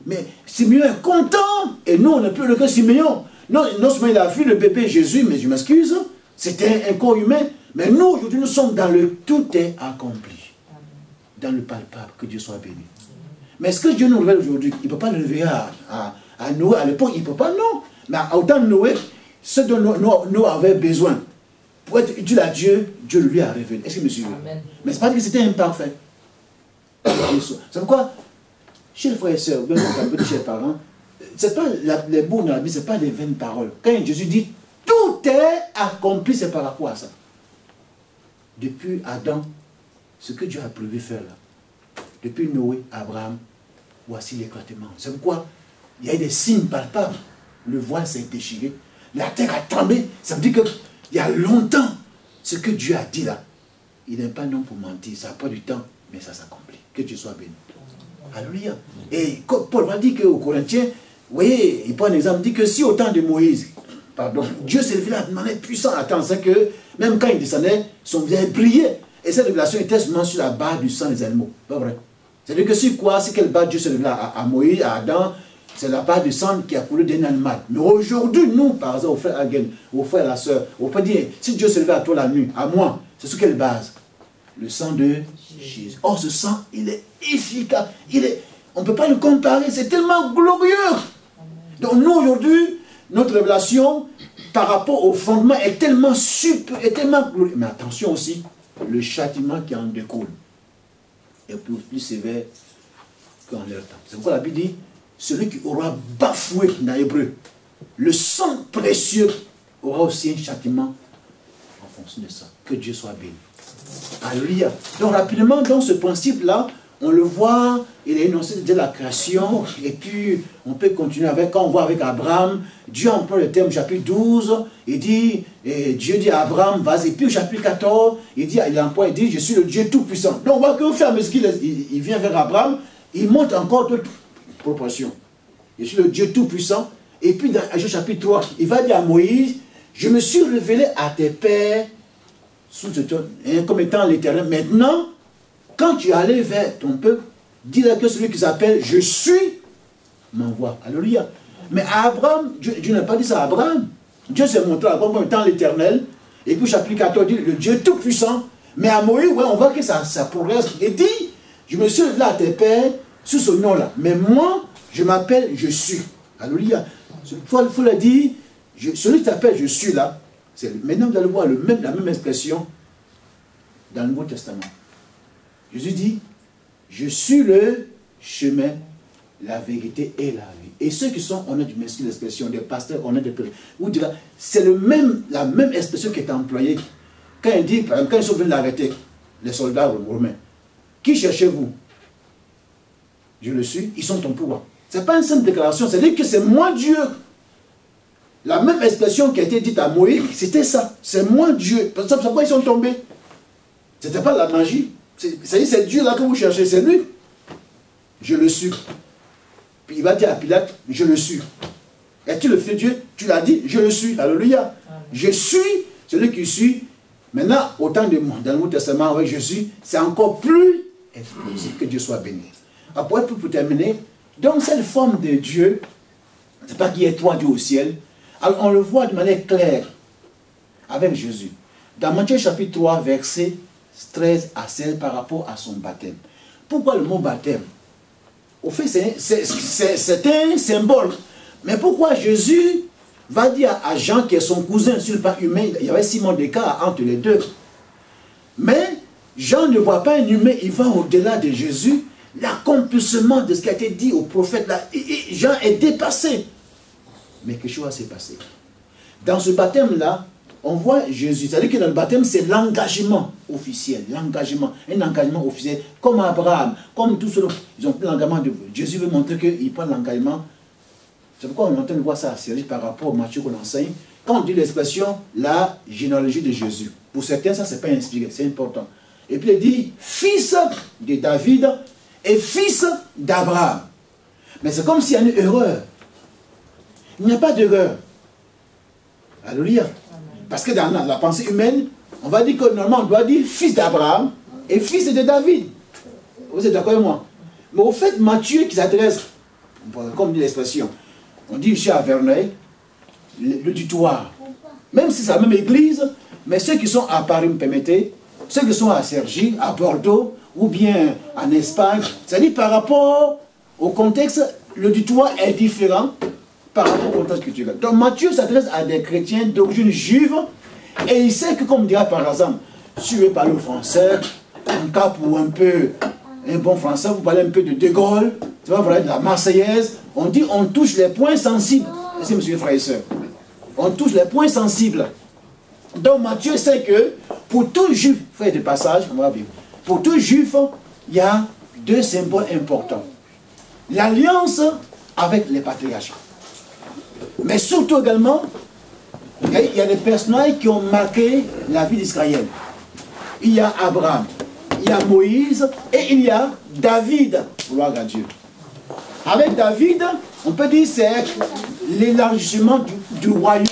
Mais Simeon est content, et nous on n'est plus le que Simeon. Non seulement il a vu le bébé Jésus, mais je m'excuse, c'était un corps humain, mais nous aujourd'hui nous sommes dans le tout est accompli, dans le palpable, que Dieu soit béni. Mais est-ce que Dieu nous révèle aujourd'hui? Il ne peut pas le révéler à Noé, à l'époque, il ne peut pas, non. Mais autant Noé, ce dont Noé avait besoin, pour être utile à Dieu, Dieu lui a révélé. Est-ce que vous me suivez? Mais ce n'est pas que c'était imparfait. C'est pourquoi, chez les frères et sœurs, même un peu chez les parents, c'est pas les mots dans la Bible, ce n'est pas des vaines paroles. Quand Jésus dit tout est accompli, c'est par rapport à ça. Depuis Adam, ce que Dieu a prévu faire là, depuis Noé, Abraham, voici l'éclatement. C'est pourquoi il y a des signes palpables. Le voile s'est déchiré, la terre a tremblé. Ça veut dire qu'il y a longtemps, ce que Dieu a dit là, il n'est pas un homme pour mentir, ça prend du temps, mais ça s'accomplit. Que Dieu soit béni. Alléluia. Et Paul va dire qu'aux Corinthiens, vous voyez, il prend un exemple, il dit que si au temps de Moïse, Dieu s'est révélé de manière puissante, c'est que même quand il descendait, son visage brillait. Et cette révélation était seulement sur la base du sang des animaux. Pas vrai? C'est-à-dire que sur quoi, si quelle base Dieu s'est révélé à Moïse, à Adam, c'est la base du sang qui a coulé d'un animal. Mais aujourd'hui, nous, par exemple, au frère Hagen, au frère la soeur, on peut dire, si Dieu s'est révélé à toi la nuit, à moi, c'est sur quelle base? Le sang de Jésus. Or, ce sang, il est efficace. On ne peut pas le comparer, c'est tellement glorieux. Donc, nous, aujourd'hui, notre révélation, par rapport au fondement, est tellement super, est tellement glorieux. Mais attention aussi, le châtiment qui en découle est plus sévère qu'en leur temps. C'est pourquoi la Bible dit, celui qui aura bafoué, dans l'hébreu, le sang précieux aura aussi un châtiment en fonction de ça. Que Dieu soit béni. Alléluia. Donc rapidement, dans ce principe-là, on le voit, il est énoncé dès la création, et puis on peut continuer avec, quand on voit avec Abraham, Dieu emploie le terme chapitre 12, il dit, et Dieu dit à Abraham, vas-y, puis au chapitre 14, il dit, il dit, je suis le Dieu tout-puissant. Donc on voit qu'au fur et à mesure qu'il vient vers Abraham, il monte encore d'autres proportions. Je suis le Dieu tout-puissant, et puis dans Ageu chapitre 3, il va dire à Moïse, je me suis révélé à tes pères, comme étant l'Éternel. Maintenant, quand tu es allé vers ton peuple, dis-leur que celui qui s'appelle je suis m'envoie. Alléluia. Mais à Abraham, Dieu n'a pas dit ça à Abraham. Dieu s'est montré à Abraham comme étant l'Éternel. Et puis chapitre 14 dit le Dieu tout-puissant. Mais à Moïse, ouais, on voit que ça progresse. Il dit, je me suis révélé à tes pères sous ce nom-là. Mais moi, je m'appelle je suis. Alléluia. Il faut le dire, celui qui s'appelle je suis là. Maintenant, vous allez voir la même expression dans le Nouveau Testament. Jésus dit, je suis le chemin, la vérité et la vie. Et ceux qui sont honnêtes, je m'excuse l'expression, des pasteurs honnêtes, vous direz, c'est la même expression qui est employée. Quand il dit, par exemple, quand ils sont venus l'arrêter, les soldats romains, qui cherchez-vous? Je le suis, ils sont ton pouvoir. Ce n'est pas une simple déclaration, c'est-à-dire que c'est moi Dieu. La même expression qui a été dite à Moïse, c'était ça. C'est moi Dieu. C'est pourquoi ils sont tombés. Ce n'était pas la magie. C'est Dieu là que vous cherchez, c'est lui. je le suis. Puis il va dire à Pilate, je le suis. Es-tu le Fils de Dieu? Tu l'as dit, je le suis. Alléluia. Je suis celui qui suit. Maintenant, autant de dans le Nouveau Testament avec Jésus, c'est encore plus explosif. Que Dieu soit béni. Après, pour terminer, donc cette forme de Dieu, c'est pas qu'il y ait trois dieux au ciel. Alors on le voit de manière claire avec Jésus. Dans Matthieu chapitre 3, versets 13 à 16 par rapport à son baptême. Pourquoi le mot baptême? Au fait, c'est un symbole. Mais pourquoi Jésus va dire à Jean, qui est son cousin sur le plan humain, il y avait 6 mois d'écart entre les deux. Mais Jean ne voit pas un humain, il va au-delà de Jésus, l'accomplissement de ce qui a été dit au prophète. Là, et Jean est dépassé. Mais quelque chose s'est passé. Dans ce baptême-là, on voit Jésus. C'est-à-dire que dans le baptême, c'est l'engagement officiel. L'engagement. Un engagement officiel. Comme Abraham, comme tous ceux ils ont pris l'engagement de Jésus veut montrer qu'il prend l'engagement. C'est pourquoi on entend voir ça à Serge par rapport au Matthieu qu'on enseigne. Quand on dit l'expression, la généalogie de Jésus. Pour certains, ça, c'est pas inspiré. C'est important. Et puis il dit, fils de David et fils d'Abraham. Mais c'est comme s'il y a une erreur. Il n'y a pas d'erreur. Alléluia. Parce que dans la pensée humaine, on va dire que normalement on doit dire fils d'Abraham et fils de David. Vous êtes d'accord avec moi? Mais au fait, Matthieu qui s'adresse, comme dit l'expression, on dit ici à Verneuil, le tutoir. Même si c'est la même église, mais ceux qui sont à Paris, me permettez, ceux qui sont à Cergy, à Bordeaux, ou bien en Espagne, c'est-à-dire par rapport au contexte, le tutoir est différent par rapport au contexte culturel. Donc Matthieu s'adresse à des chrétiens d'origine juive, et il sait que, comme on dirait par exemple, si vous parlez français, en cas pour un peu, un bon français, vous parlez un peu de Gaulle, tu vas parler de la Marseillaise, on dit on touche les points sensibles. C'est monsieur frère et soeur. On touche les points sensibles. Donc Matthieu sait que pour tout juif, frère de passage, on va vivre. Pour tout juif, il y a deux symboles importants. L'alliance avec les patriarches. Mais surtout également, il y a des personnages qui ont marqué la vie d'Israël. Il y a Abraham, il y a Moïse et il y a David. Gloire à Dieu. Avec David, on peut dire c'est l'élargissement du royaume.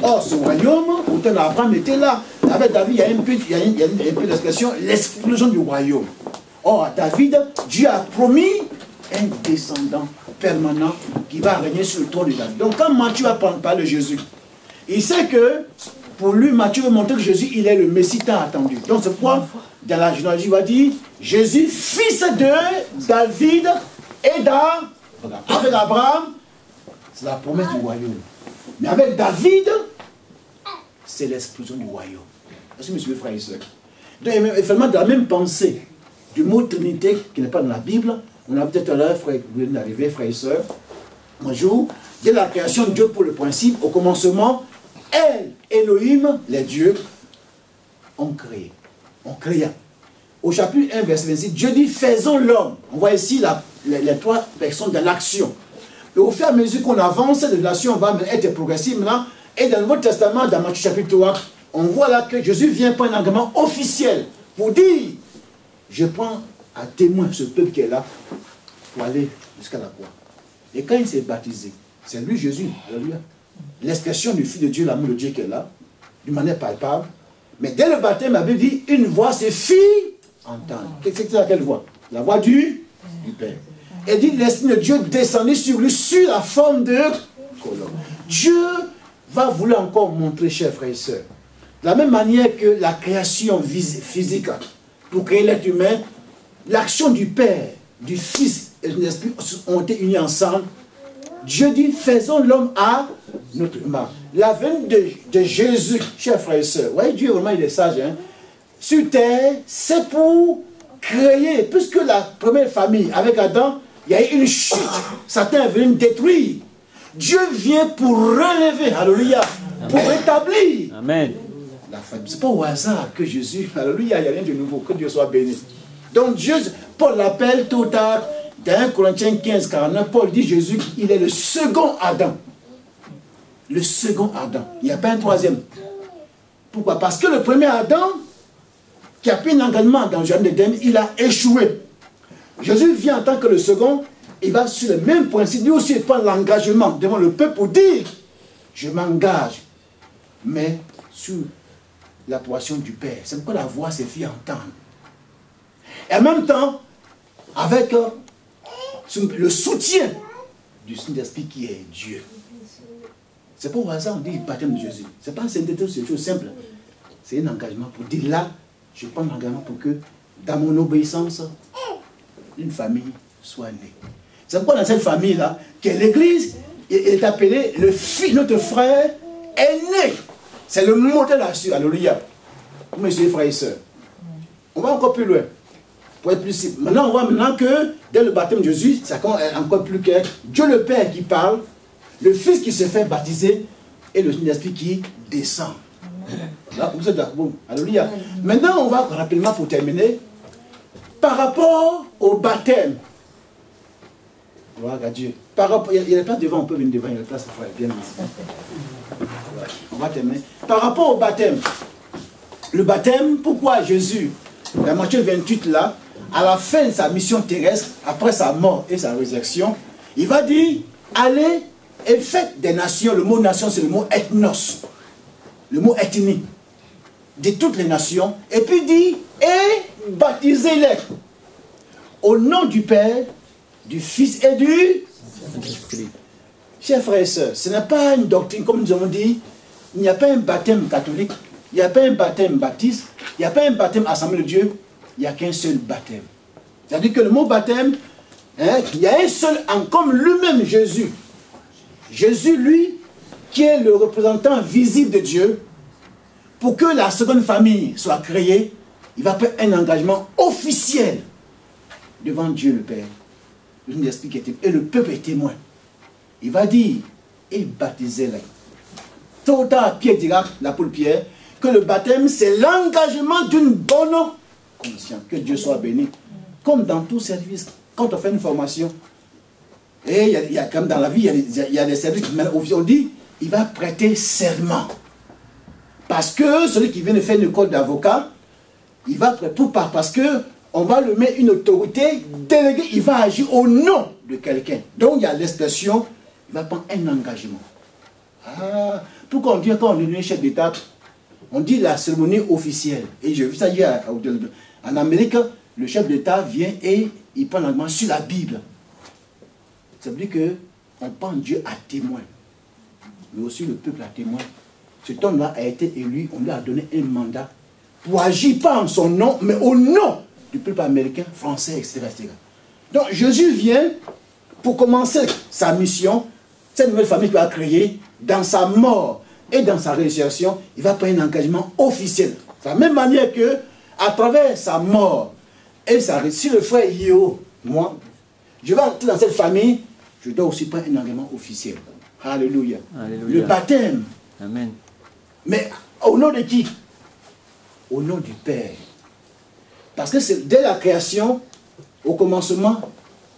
Or, ce royaume, autant Abraham était là. Avec David, il y a un peu d'expression, l'explosion du royaume. Or, à David, Dieu a promis un descendant permanent qui va régner sur le trône de David. Donc, quand Matthieu va parler de Jésus, il sait que pour lui, Matthieu veut montrer que Jésus, il est le Messie tant attendu. Donc, c'est pourquoi, dans la généalogie, il va dire Jésus, fils de David et d'Abraham. Avec Abraham, c'est la promesse du royaume. Mais avec David, c'est l'explosion du royaume. Est-ce que monsieur frère et soeur? Donc, effectivement, dans la même pensée du mot Trinité qui n'est pas dans la Bible, on a peut-être là, frère, vous venez d'arriver, frère et soeur. Bonjour. Dès la création de Dieu pour le principe, au commencement, elle, Elohim, les dieux, ont créé. On créa. Au chapitre 1, verset 26, Dieu dit, faisons l'homme. On voit ici les trois personnes de l'action. Et au fur et à mesure qu'on avance, cette relation va être progressive maintenant. Et dans le Nouveau Testament, dans Matthieu chapitre 3, on voit là que Jésus vient prendre un engagement officiel pour dire, je prends à témoin ce peuple qui est là pour aller jusqu'à la croix. Et quand il s'est baptisé, c'est lui Jésus, alléluia. L'expression du Fils de Dieu, l'amour de Dieu qui est là, d'une manière palpable. Mais dès le baptême, la Bible dit, une voix se fit entendre. C'est laquelle voix? La voix du Père. Et dit, l'Esprit de Dieu descendit sur lui, sur la forme de colombe. Dieu va vouloir encore montrer, chers frères et sœurs, de la même manière que la création physique, pour créer l'être humain, l'action du Père, du Fils et de l'Esprit ont été unis ensemble. Dieu dit, faisons l'homme à notre marque. La venue de Jésus, chers frères et sœurs, voyez, Dieu vraiment il est sage, hein? Sur terre, c'est pour créer, puisque la première famille avec Adam, il y a eu une chute, Satan est venu détruire. Dieu vient pour relever, alléluia, pour rétablir. Amen. Ce n'est pas au hasard que Jésus, alléluia, il n'y a rien de nouveau, que Dieu soit béni. Donc Dieu, Paul l'appelle tôt ou tard, dans 1 Corinthiens 15, 49, Paul dit Jésus, il est le second Adam. Le second Adam. Il n'y a pas un troisième. Pourquoi? Parce que le premier Adam, qui a pris un engagement dans le jardin d'Éden, il a échoué. Jésus vient en tant que le second, il va sur le même principe. Lui aussi, il prend l'engagement devant le peuple pour dire, je m'engage, mais sur l'approbation du Père. C'est pourquoi la voix s'est fait entendre. Et en même temps, avec le soutien du Saint-Esprit qui est Dieu. C'est pas au hasard on dit le baptême de Jésus. C'est pas c'est une chose simple. C'est un engagement pour dire là, je prends l'engagement pour que dans mon obéissance, une famille soit née. C'est pourquoi dans cette famille-là, que l'Église est appelée, le fils, notre frère, est né. C'est le modèle là-dessus. Alléluia. Messieurs, frères et sœurs. On va encore plus loin. Pour être plus simple. Maintenant, on voit maintenant que dès le baptême de Jésus, c'est encore plus clair. Dieu le Père qui parle, le Fils qui se fait baptiser et le Saint-Esprit qui descend. Là, vous êtes d'accord. Alléluia. Maintenant, on va rapidement pour terminer. Par rapport au baptême. Gloire à Dieu. Par rapport, il y a la place devant, on peut venir devant, il y a la place bien ici. On va terminer. Par rapport au baptême. Le baptême, pourquoi Jésus, dans Matthieu 28 là, à la fin de sa mission terrestre, après sa mort et sa résurrection, il va dire, allez et faites des nations. Le mot nation, c'est le mot ethnos. Le mot ethnie. De toutes les nations. Et puis dit, et baptisez-les. Au nom du Père, du Fils et du Saint-Esprit. Chers frères et sœurs, ce n'est pas une doctrine, comme nous avons dit, il n'y a pas un baptême catholique, il n'y a pas un baptême baptiste, il n'y a pas un baptême Assemblée de Dieu, il n'y a qu'un seul baptême. C'est-à-dire que le mot baptême, hein, il y a un seul, comme lui-même Jésus. Jésus, lui, qui est le représentant visible de Dieu, pour que la seconde famille soit créée, il va prendre un engagement officiel devant Dieu le Père. Et le peuple est témoin. Il va dire, et baptisez-les. Tôt ou tard, Pierre dira, l'apôtre Pierre, que le baptême, c'est l'engagement d'une bonne conscience. Que Dieu soit béni. Comme dans tout service, quand on fait une formation, et il y a comme dans la vie, il y a des services, on dit, il va prêter serment. Parce que celui qui vient de faire une école d'avocat, il va prêter parce que on va lui mettre une autorité déléguée, il va agir au nom de quelqu'un. Donc il y a l'expression, il va prendre un engagement. Ah, pourquoi on dit quand on est chef d'État, on dit la cérémonie officielle. Et j'ai vu ça hier en Amérique, le chef d'État vient et il prend l'engagement sur la Bible. Ça veut dire qu'on prend Dieu à témoin. Mais aussi le peuple à témoin. Cet homme-là a été élu, on lui a donné un mandat pour agir pas en son nom, mais au nom du peuple américain, français, etc., etc. Donc Jésus vient pour commencer sa mission, cette nouvelle famille qu'il a créée, dans sa mort et dans sa résurrection, il va prendre un engagement officiel. De la même manière que, à travers sa mort et sa résurrection, si le frère Yéo, moi, je vais entrer dans cette famille, je dois aussi prendre un engagement officiel. Alléluia. Alléluia. Le baptême. Amen. Mais au nom de qui? Au nom du Père. Parce que c'est dès la création, au commencement,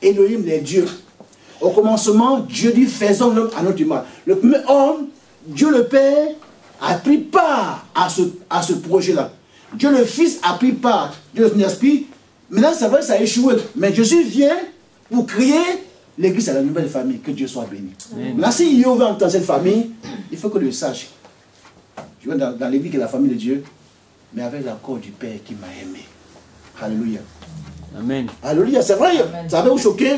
Elohim est Dieu. Au commencement, Dieu dit faisons l'homme à notre image. Le premier homme, Dieu le Père, a pris part à ce projet-là. Dieu le Fils a pris part, Dieu l'Esprit. Maintenant, c'est vrai, ça a échoué. Mais Jésus vient pour créer l'Église à la nouvelle famille. Que Dieu soit béni. Maintenant, si il y a dans cette famille, il faut que tu le saches. Je vais dans l'Église qui est la famille de Dieu, mais avec l'accord du Père qui m'a aimé. Alléluia. Amen. Alléluia, c'est vrai. Amen. Ça va vous choquer.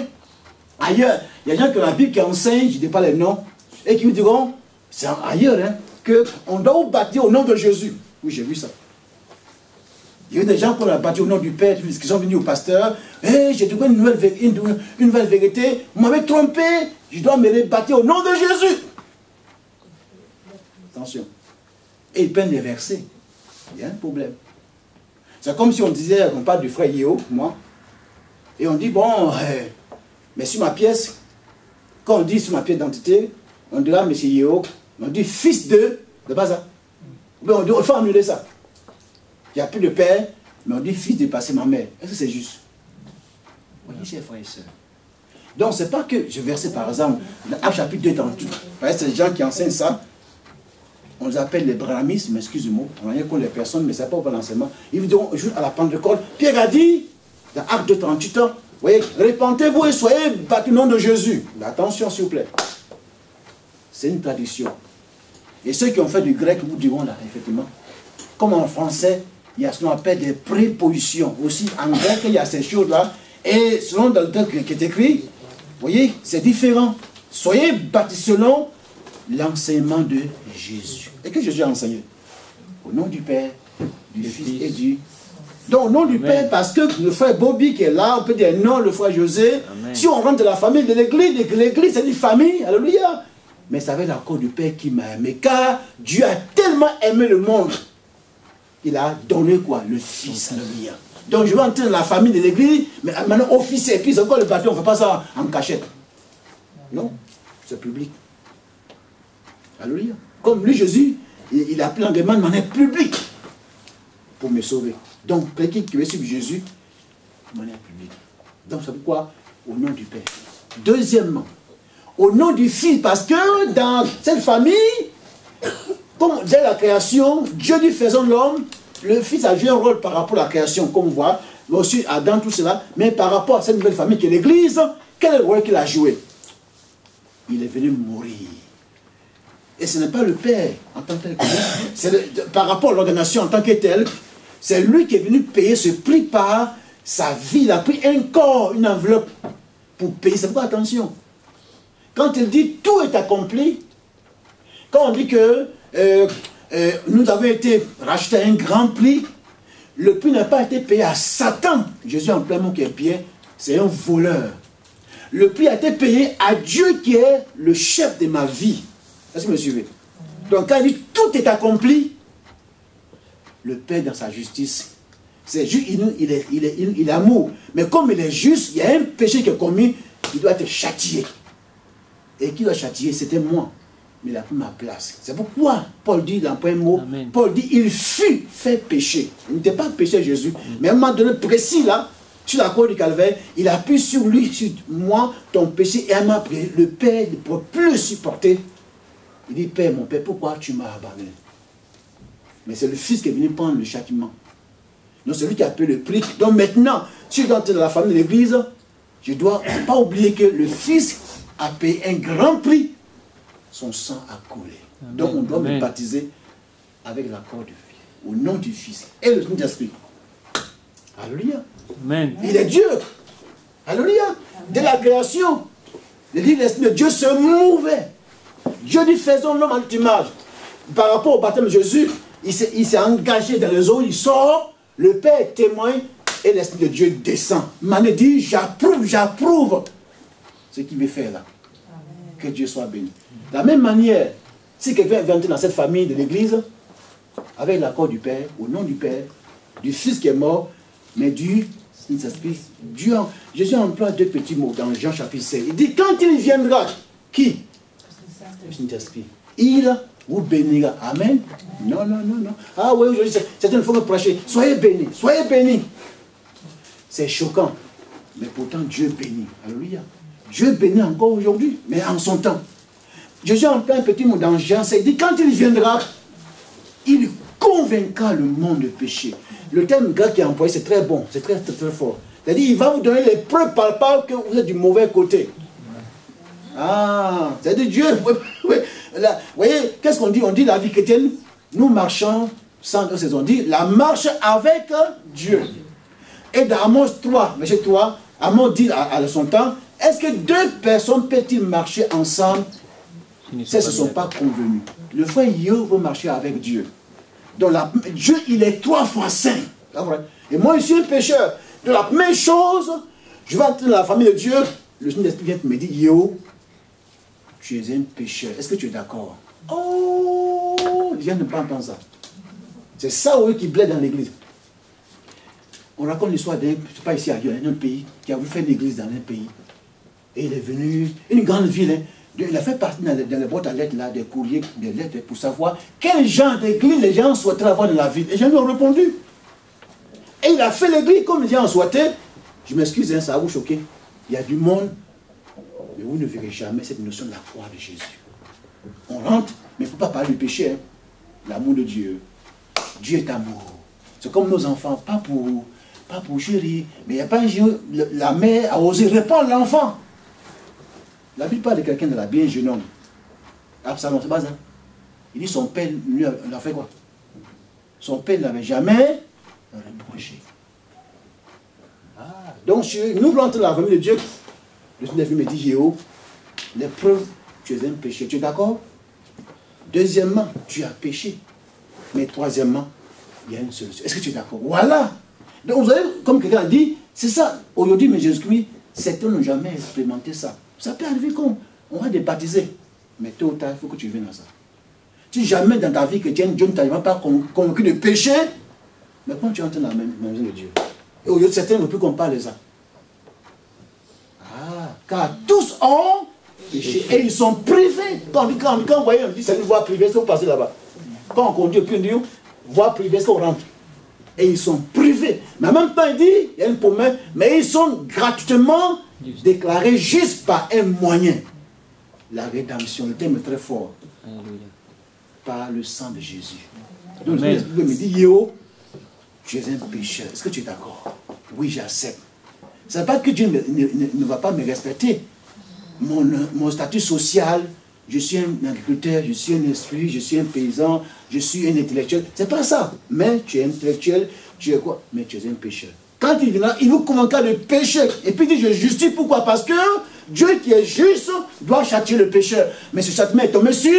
Ailleurs, il y a des gens qui ont la Bible qui enseignent, je ne dis pas les noms, et qui vous diront, c'est ailleurs, hein, qu'on doit vous baptiser au nom de Jésus. Oui, j'ai vu ça. Il y a eu des gens qui ont baptisé au nom du Père, qui sont venus au pasteur. Hey, j'ai trouvé une nouvelle vérité. Vous m'avez trompé. Je dois me baptiser au nom de Jésus. Attention. Et ils prennent les versets. Il y a un problème. C'est comme si on disait, on parle du frère Yéo, moi. Et on dit, bon, mais sur ma pièce, quand on dit sur ma pièce d'identité, on dira, monsieur Yéo, on dit fils de base. Mais on dit, il faut annuler ça. Il n'y a plus de père, mais on dit fils de passer ma mère. Est-ce que c'est juste? Oui, chers frères et sœurs. Donc, ce n'est pas que je versais par exemple, dans Actes chapitre 2, 38. Parce que c'est des gens qui enseignent ça. On les appelle les brahmistes, mais excusez-moi, on n'a rien contre les personnes, mais ce n'est pas au bon enseignement. Ils vous diront, juste à la Pentecôte, Pierre a dit, dans Actes 2, 38 ans, voyez, répentez-vous et soyez baptisés au nom de Jésus. Mais attention, s'il vous plaît. C'est une tradition. Et ceux qui ont fait du grec vous diront là, effectivement, comme en français, il y a ce qu'on appelle des prépositions. Aussi, en grec, il y a ces choses-là. Et selon le texte qui est écrit, vous voyez, c'est différent. Soyez baptisés selon l'enseignement de Jésus. Et que Jésus a enseigné? Au nom du Père, du Fils et du... Donc, au nom du Père, parce que le frère Bobby qui est là, on peut dire non, le frère José. Amen. Si on rentre de la famille de l'église, l'église c'est une famille, alléluia. Mais ça avait l'accord du Père qui m'a aimé, car Dieu a tellement aimé le monde. Il a donné quoi? Le Fils, alléluia. Donc je vais entrer dans la famille de l'église, mais maintenant officiel, puis c'est encore le baptême, on ne fait pas ça en cachette. Non, c'est public. Alléluia. Comme lui, Jésus, il a pris l'engagement de manière publique pour me sauver. Donc, quelqu'un qui veut suivre Jésus, de manière publique. Donc, c'est pourquoi, au nom du Père. Deuxièmement, au nom du Fils, parce que dans cette famille, comme dès la création, Dieu dit faisons l'homme, le Fils a joué un rôle par rapport à la création, comme on voit, mais aussi Adam, tout cela, mais par rapport à cette nouvelle famille qui est l'Église, quel est le rôle qu'il a joué? Il est venu mourir. Et ce n'est pas le Père en tant que tel, par rapport à l'organisation en tant que tel, c'est lui qui est venu payer ce prix par sa vie. Il a pris un corps, une enveloppe pour payer. C'est pourquoi, attention, quand il dit tout est accompli, quand on dit que nous avons été rachetés à un grand prix, le prix n'a pas été payé à Satan. Jésus en plein mot qui est bien, c'est un voleur. Le prix a été payé à Dieu qui est le chef de ma vie. Est-ce que vous me suivez? Donc quand il dit tout est accompli, le Père dans sa justice, c'est juste, il est amour. Mais comme il est juste, il y a un péché qui est commis, il doit être châtié. Et qui doit châtier? C'était moi. Mais il a pris ma place. C'est pourquoi Paul dit dans un mot, Amen. Paul dit, il fut fait péché. Il n'était pas péché Jésus. Mais à un moment donné précis là, sur la croix du calvaire, il appuie sur lui, sur moi, ton péché. Et à un moment après, le Père ne peut plus le supporter. Il dit, Père, mon Père, pourquoi tu m'as abandonné? Mais c'est le Fils qui est venu prendre le châtiment. Donc c'est lui qui a payé le prix. Donc maintenant, si je dois entrer dans la famille de l'Église, je ne dois pas oublier que le Fils a payé un grand prix. Son sang a coulé. Amen. Donc on doit me baptiser avec l'accord du Fils, au nom du Fils et le Saint-Esprit. Alléluia. Amen. Il est Dieu. Alléluia. Dès la création, l'Esprit de Dieu se mouvait. Dieu dit faisons l'homme en notre image. Par rapport au baptême de Jésus, il s'est engagé dans les eaux, il sort, le Père est témoin et l'Esprit de Dieu descend. Mané dit j'approuve ce qu'il veut faire là. Amen. Que Dieu soit béni. De la même manière, si quelqu'un veut entrer dans cette famille de l'Église, avec l'accord du Père, au nom du Père, du Fils qui est mort, mais du Saint-Esprit, Jésus emploie deux petits mots dans Jean chapitre 16. Il dit quand il viendra, qui? Le Saint-Esprit. Il vous bénira. Amen. Non, non, non, non. Ah oui, aujourd'hui, c'est une fois de prêcher. Soyez bénis, soyez bénis. C'est choquant. Mais pourtant, Dieu bénit. Alléluia. Dieu bénit encore aujourd'hui, mais en son temps. Jésus emploie un petit mot dans Jean, il dit quand il viendra, il convaincra le monde de péché. Le terme grec qui est employé, c'est très bon, c'est très, très, très fort. C'est-à-dire, il va vous donner les preuves palpables que vous êtes du mauvais côté. Ah, c'est-à-dire Dieu. Oui, là, vous voyez, qu'est-ce qu'on dit? On dit la vie chrétienne, nous marchons sans deux saisons. On dit la marche avec Dieu. Et dans Amos 3, verset 3, Amos dit à son temps, est-ce que deux personnes peuvent-ils marcher ensemble si elles ne sont pas convenues? Le frère Yo veut marcher avec Dieu. Donc Dieu, il est 3 fois saint. Et moi, je suis un pécheur. De la même chose, je vais entrer dans la famille de Dieu. Le Saint-Esprit vient me dire, Yo, tu es un pécheur. Est-ce que tu es d'accord? Oh, je viens de ne pas entendre ça. C'est ça oui, qui blesse dans l'église. On raconte l'histoire d'un, c'est pas ici ailleurs, un pays qui a voulu faire une église dans un pays. Et il est venu, une grande ville, hein, il a fait partie dans les boîtes à lettres, là, des courriers, des lettres, pour savoir quel genre d'église les gens souhaiteraient avoir dans la ville. Et les gens lui ont répondu. Et il a fait l'église comme les gens souhaitaient. Je m'excuse, hein, ça va vous choquer. Il y a du monde, mais vous ne verrez jamais cette notion de la croix de Jésus. On rentre, mais il ne faut pas parler du péché. Hein. L'amour de Dieu. Dieu est amour. C'est comme nos enfants, pas pas pour chérir, mais il n'y a pas un jour, la mère a osé répondre à l'enfant. La Bible parle de quelqu'un de la bien jeune homme. Absalom, c'est pas ça. Il dit son père lui a fait quoi? Son père n'avait jamais reproché. Ah, donc nous voulons entrer dans la famille de Dieu. Le Seigneur me dit, Jéhovah, les preuves, tu es un péché. Tu es d'accord? Deuxièmement, tu as péché. Mais troisièmement, il y a une solution. Est-ce que tu es d'accord? Voilà. Donc vous avez, comme quelqu'un a dit, c'est ça. Aujourd'hui, mais Jésus-Christ, certains n'ont jamais expérimenté ça. Ça peut arriver comme on va te baptiser. Mais tôt ou tard, il faut que tu viennes à ça. Si jamais dans ta vie chrétienne, Dieu ne t'a pas convaincu de péché, mais quand tu entres dans la maison de Dieu, et aujourd'hui, certains ne veulent plus qu'on parle de ça. Ah, car tous ont péché et ils sont privés. Quand vous voyez, on dit c'est une voie privée, c'est vous passez là-bas. Quand on conduit, puis on dit voie privée, c'est qu'on rentre. Et ils sont privés. Mais en même temps, il dit, il y a une promesse, mais ils sont gratuitement déclarés juste par un moyen. La rédemption, le thème est très fort. Alléluia. Par le sang de Jésus. Donc l'Esprit me dit, Yo, tu es un pécheur. Est-ce que tu es d'accord? Oui, j'accepte. Ce n'est pas que Dieu ne va pas me respecter. Mon statut social, je suis un agriculteur, je suis un esprit, je suis un paysan, je suis un intellectuel. C'est pas ça. Mais tu es intellectuel, tu es quoi? Mais tu es un pécheur. Quand il viendra, il vous convaincra de péché. Et puis il dit, je justifie. Pourquoi? Parce que Dieu qui est juste doit châtier le pécheur. Mais ce châtiment est tombé sur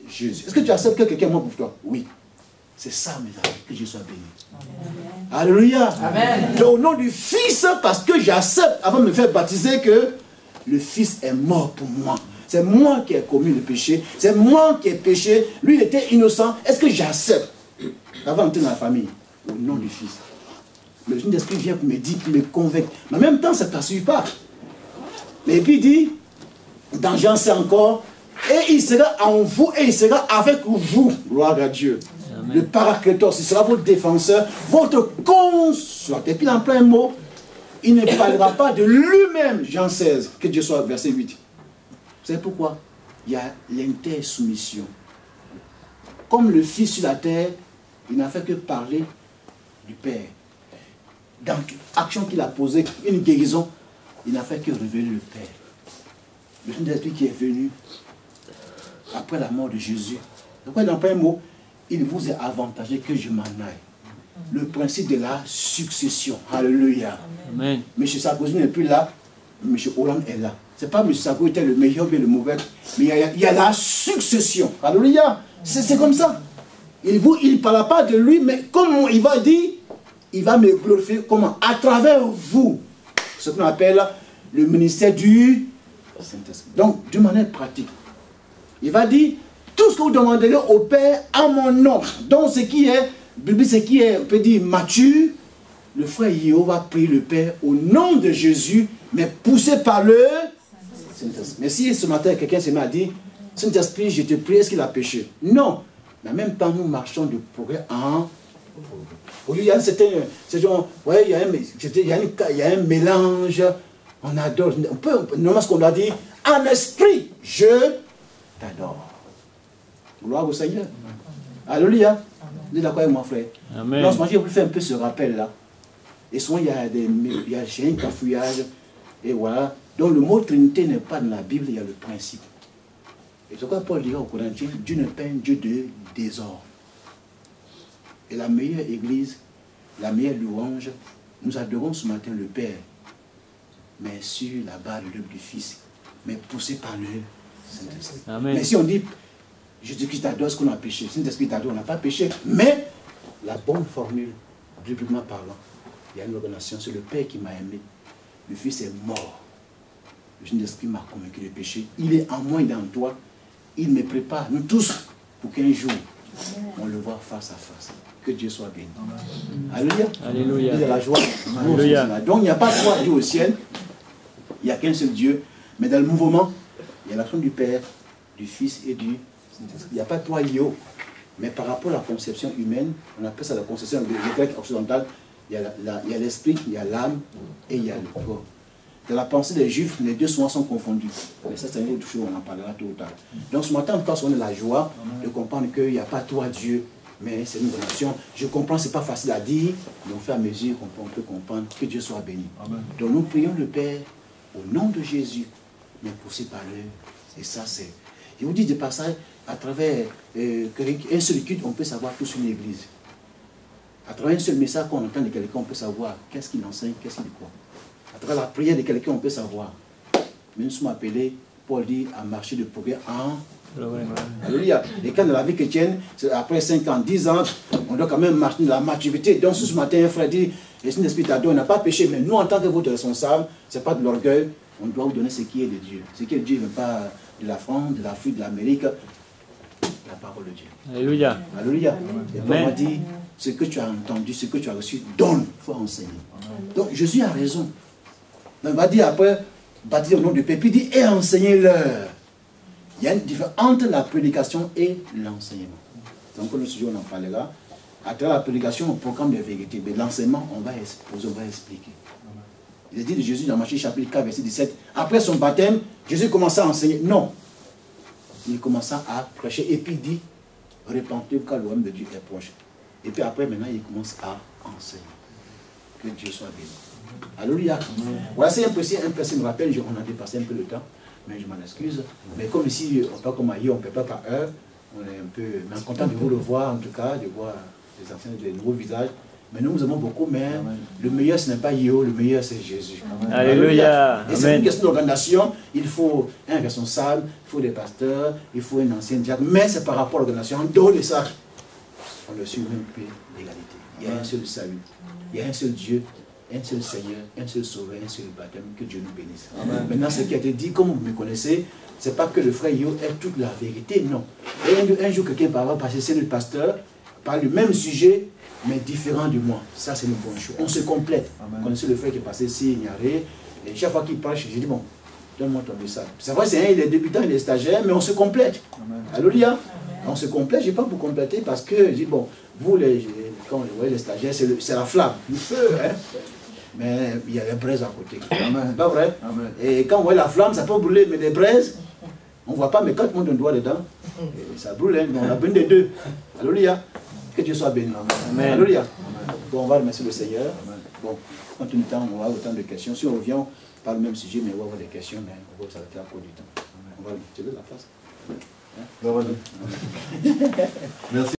Jésus. Est-ce que tu acceptes que quelqu'un meurt pour toi? Oui. C'est ça, mes amis, que Dieu soit béni. Amen. Alléluia. Amen. Au nom du Fils, parce que j'accepte, avant de me faire baptiser, que le Fils est mort pour moi. C'est moi qui ai commis le péché. C'est moi qui ai péché. Lui, il était innocent. Est-ce que j'accepte? Avant d'entrer dans la famille, au nom du Fils. Le Saint-Esprit vient me dire, me convaincre. Mais en même temps, ça ne t'assure pas. Mais puis il dit, dans Jean 5 encore, et il sera en vous et il sera avec vous. Gloire à Dieu. Amen. Le Paraclétos, il sera votre défenseur, votre consolateur. Et puis en plein mot, il ne parlera pas de lui-même, Jean 16, que Dieu soit, verset 8. Vous savez pourquoi? Il y a l'intersoumission. Comme le Fils sur la terre, il n'a fait que parler du Père. Dans l'action qu'il a posée, une guérison, il n'a fait que révéler le Père. Le Saint-Esprit qui est venu après la mort de Jésus. Donc, dans un mot, il vous est avantagé que je m'en aille. Le principe de la succession. Alléluia. Amen. M. Sarkozy n'est plus là, M. Hollande est là. Ce n'est pas M. Sarkozy était le meilleur, mais le mauvais. Mais il y a la succession. Alléluia. C'est comme ça. Il ne parle pas de lui, mais comme il va dire, il va me glorifier comment? À travers vous. Ce qu'on appelle le ministère du Saint-Esprit. Donc, d'une manière pratique, il va dire, tout ce que vous demanderez au Père à mon nom. Donc, ce qui est, on peut dire, mature, le frère Yeo va prier le Père au nom de Jésus, mais poussé par le Saint-Esprit. Mais si ce matin, quelqu'un se met à dire, Saint-Esprit, je te prie, est-ce qu'il a péché? Non. Mais en même temps, nous marchons de progrès en... Il y a un mélange, on adore, normalement ce qu'on doit dire, en esprit, je t'adore. Gloire au Seigneur. Alléluia. Vous êtes d'accord avec moi, frère? Amen. Donc, ce matin, j'ai voulu faire un peu ce rappel-là. Et souvent, il y a un cafouillage, et voilà. Donc, le mot Trinité n'est pas dans la Bible, il y a le principe. Et c'est quoi Paul dit au Corinthiens? Dieu n'est pas un Dieu de désordre. Et la meilleure église, la meilleure louange, nous adorons ce matin le Père, mais sur la barre de l'œuvre du Fils, mais poussé par le Saint-Esprit. Mais si on dit, Jésus-Christ t'adore ce qu'on a péché, Saint-Esprit t'adore, on n'a pas péché, mais la bonne formule, bibliquement parlant, il y a une organisation, c'est le Père qui m'a aimé, le Fils est mort, le Saint-Esprit m'a convaincu du péché, il est en moi, il est en toi, il me prépare, nous tous, pour qu'un jour, on le voit face à face. Que Dieu soit béni. Alléluia. Alléluia. Il y a la joie. Alléluia. Donc il n'y a pas trois dieux au ciel. Il n'y a qu'un seul Dieu. Mais dans le mouvement, il y a l'action du Père, du Fils et du Saint-Esprit. Il n'y a pas trois Yo. Mais par rapport à la conception humaine, on appelle ça la conception grecque occidentale, il y a l'esprit, il y a l'âme et il y a le corps. Dans la pensée des Juifs, les deux souvent sont confondus. Mais ça, c'est une autre chose, on en parlera tôt ou tard. Donc ce matin, en tout cas, on a la joie de comprendre qu'il n'y a pas trois dieux, mais c'est une relation. Je comprends, c'est pas facile à dire, mais au fur et à mesure qu'on peut comprendre que Dieu soit béni. Amen. Donc nous prions le Père au nom de Jésus, mais poussé par l'heure. Et ça, c'est... Je vous dis de passage, à travers un seul culte, on peut savoir tout sur l'église. À travers un seul message qu'on entend de quelqu'un, on peut savoir qu'est-ce qu'il enseigne, qu'est-ce qu'il croit. À travers la prière de quelqu'un, on peut savoir. Mais nous sommes appelés, Paul dit, à marcher de progrès en... Alléluia. Et quand dans la vie chrétienne, après 5 ans, 10 ans, on doit quand même marcher dans la maturité. Donc ce matin, un frère dit, le Saint-Esprit t'a donné, on n'a pas péché, mais nous, en tant que votre responsable, ce n'est pas de l'orgueil, on doit vous donner ce qui est de Dieu. Ce qui est de Dieu ne vient pas de la France, de l'Afrique, de l'Amérique, la parole de Dieu. Alléluia. Alléluia. Et Paul m'a dit, ce que tu as entendu, ce que tu as reçu, donne, il faut enseigner. Donc Jésus a raison. On va dire après, baptiser au nom du Père, puis il dit, et enseignez-leur. Il y a une différence entre la prédication et l'enseignement. Donc le sujet, on en parlera. À travers la prédication, on proclame des vérités. Mais l'enseignement, on va exposer, on va expliquer. Il est dit de Jésus dans Matthieu chapitre 4, verset 17. Après son baptême, Jésus commença à enseigner. Non. Il commença à prêcher. Et puis il dit, repentez-vous car le royaume de Dieu est proche. Et puis après, maintenant, il commence à enseigner. Que Dieu soit béni. Alléluia. Voilà, c'est un peu, me rappelle, on a dépassé un peu le temps. Mais je m'en excuse. Mais comme ici, pas comme ailleurs, on ne peut pas par heure, on est un peu... Mais content de vous le voir, en tout cas, de voir les anciens, des nouveaux visages. Mais nous aimons beaucoup, mais Amen. Le meilleur, ce n'est pas Yo, le meilleur, c'est Jésus. Amen. Alléluia. Et c'est une question d'organisation. Il faut un responsable, il faut des pasteurs, il faut un ancien diacre. Mais c'est par rapport à l'organisation. En dehors de ça, on le suit même plus l'égalité. Il y a un seul salut. Il y a un seul Dieu. Un seul Seigneur, un seul Sauveur, un seul baptême, que Dieu nous bénisse. Amen. Maintenant, ce qui a été dit, comme vous me connaissez, ce n'est pas que le frère Yo est toute la vérité, non. Et un jour, quelqu'un parle, parce que c'est le pasteur, parle du même sujet, mais différent de moi. Ça, c'est une bonne chose. On se complète. Amen. Vous connaissez le frère qui est passé ici, Ignaré, et chaque fois qu'il prêche, je dis, bon, donne-moi ton message. C'est vrai, il est débutant, il est stagiaire, mais on se complète. Amen. Alléluia. On se complète, je n'ai pas pour compléter, parce que, je dis, bon, vous, quand vous voyez les stagiaires, c'est la flamme, le feu, hein. Mais il y a les braises à côté. C'est pas vrai? Amen. Et quand on voit la flamme, ça peut brûler, mais les braises, on ne voit pas, mais quand on monte un doigt dedans, ça brûle, hein, mais on a besoin des deux. Alléluia. Que Dieu soit béni. Amen. Alléluia. Bon, on va remercier le Seigneur. Amen. Bon, en tout le temps, on va avoir autant de questions. Si on revient, on parle du même sujet, mais on va avoir des questions, mais on va s'arrêter à cause du temps. On va, tu veux la place? Hein? Merci.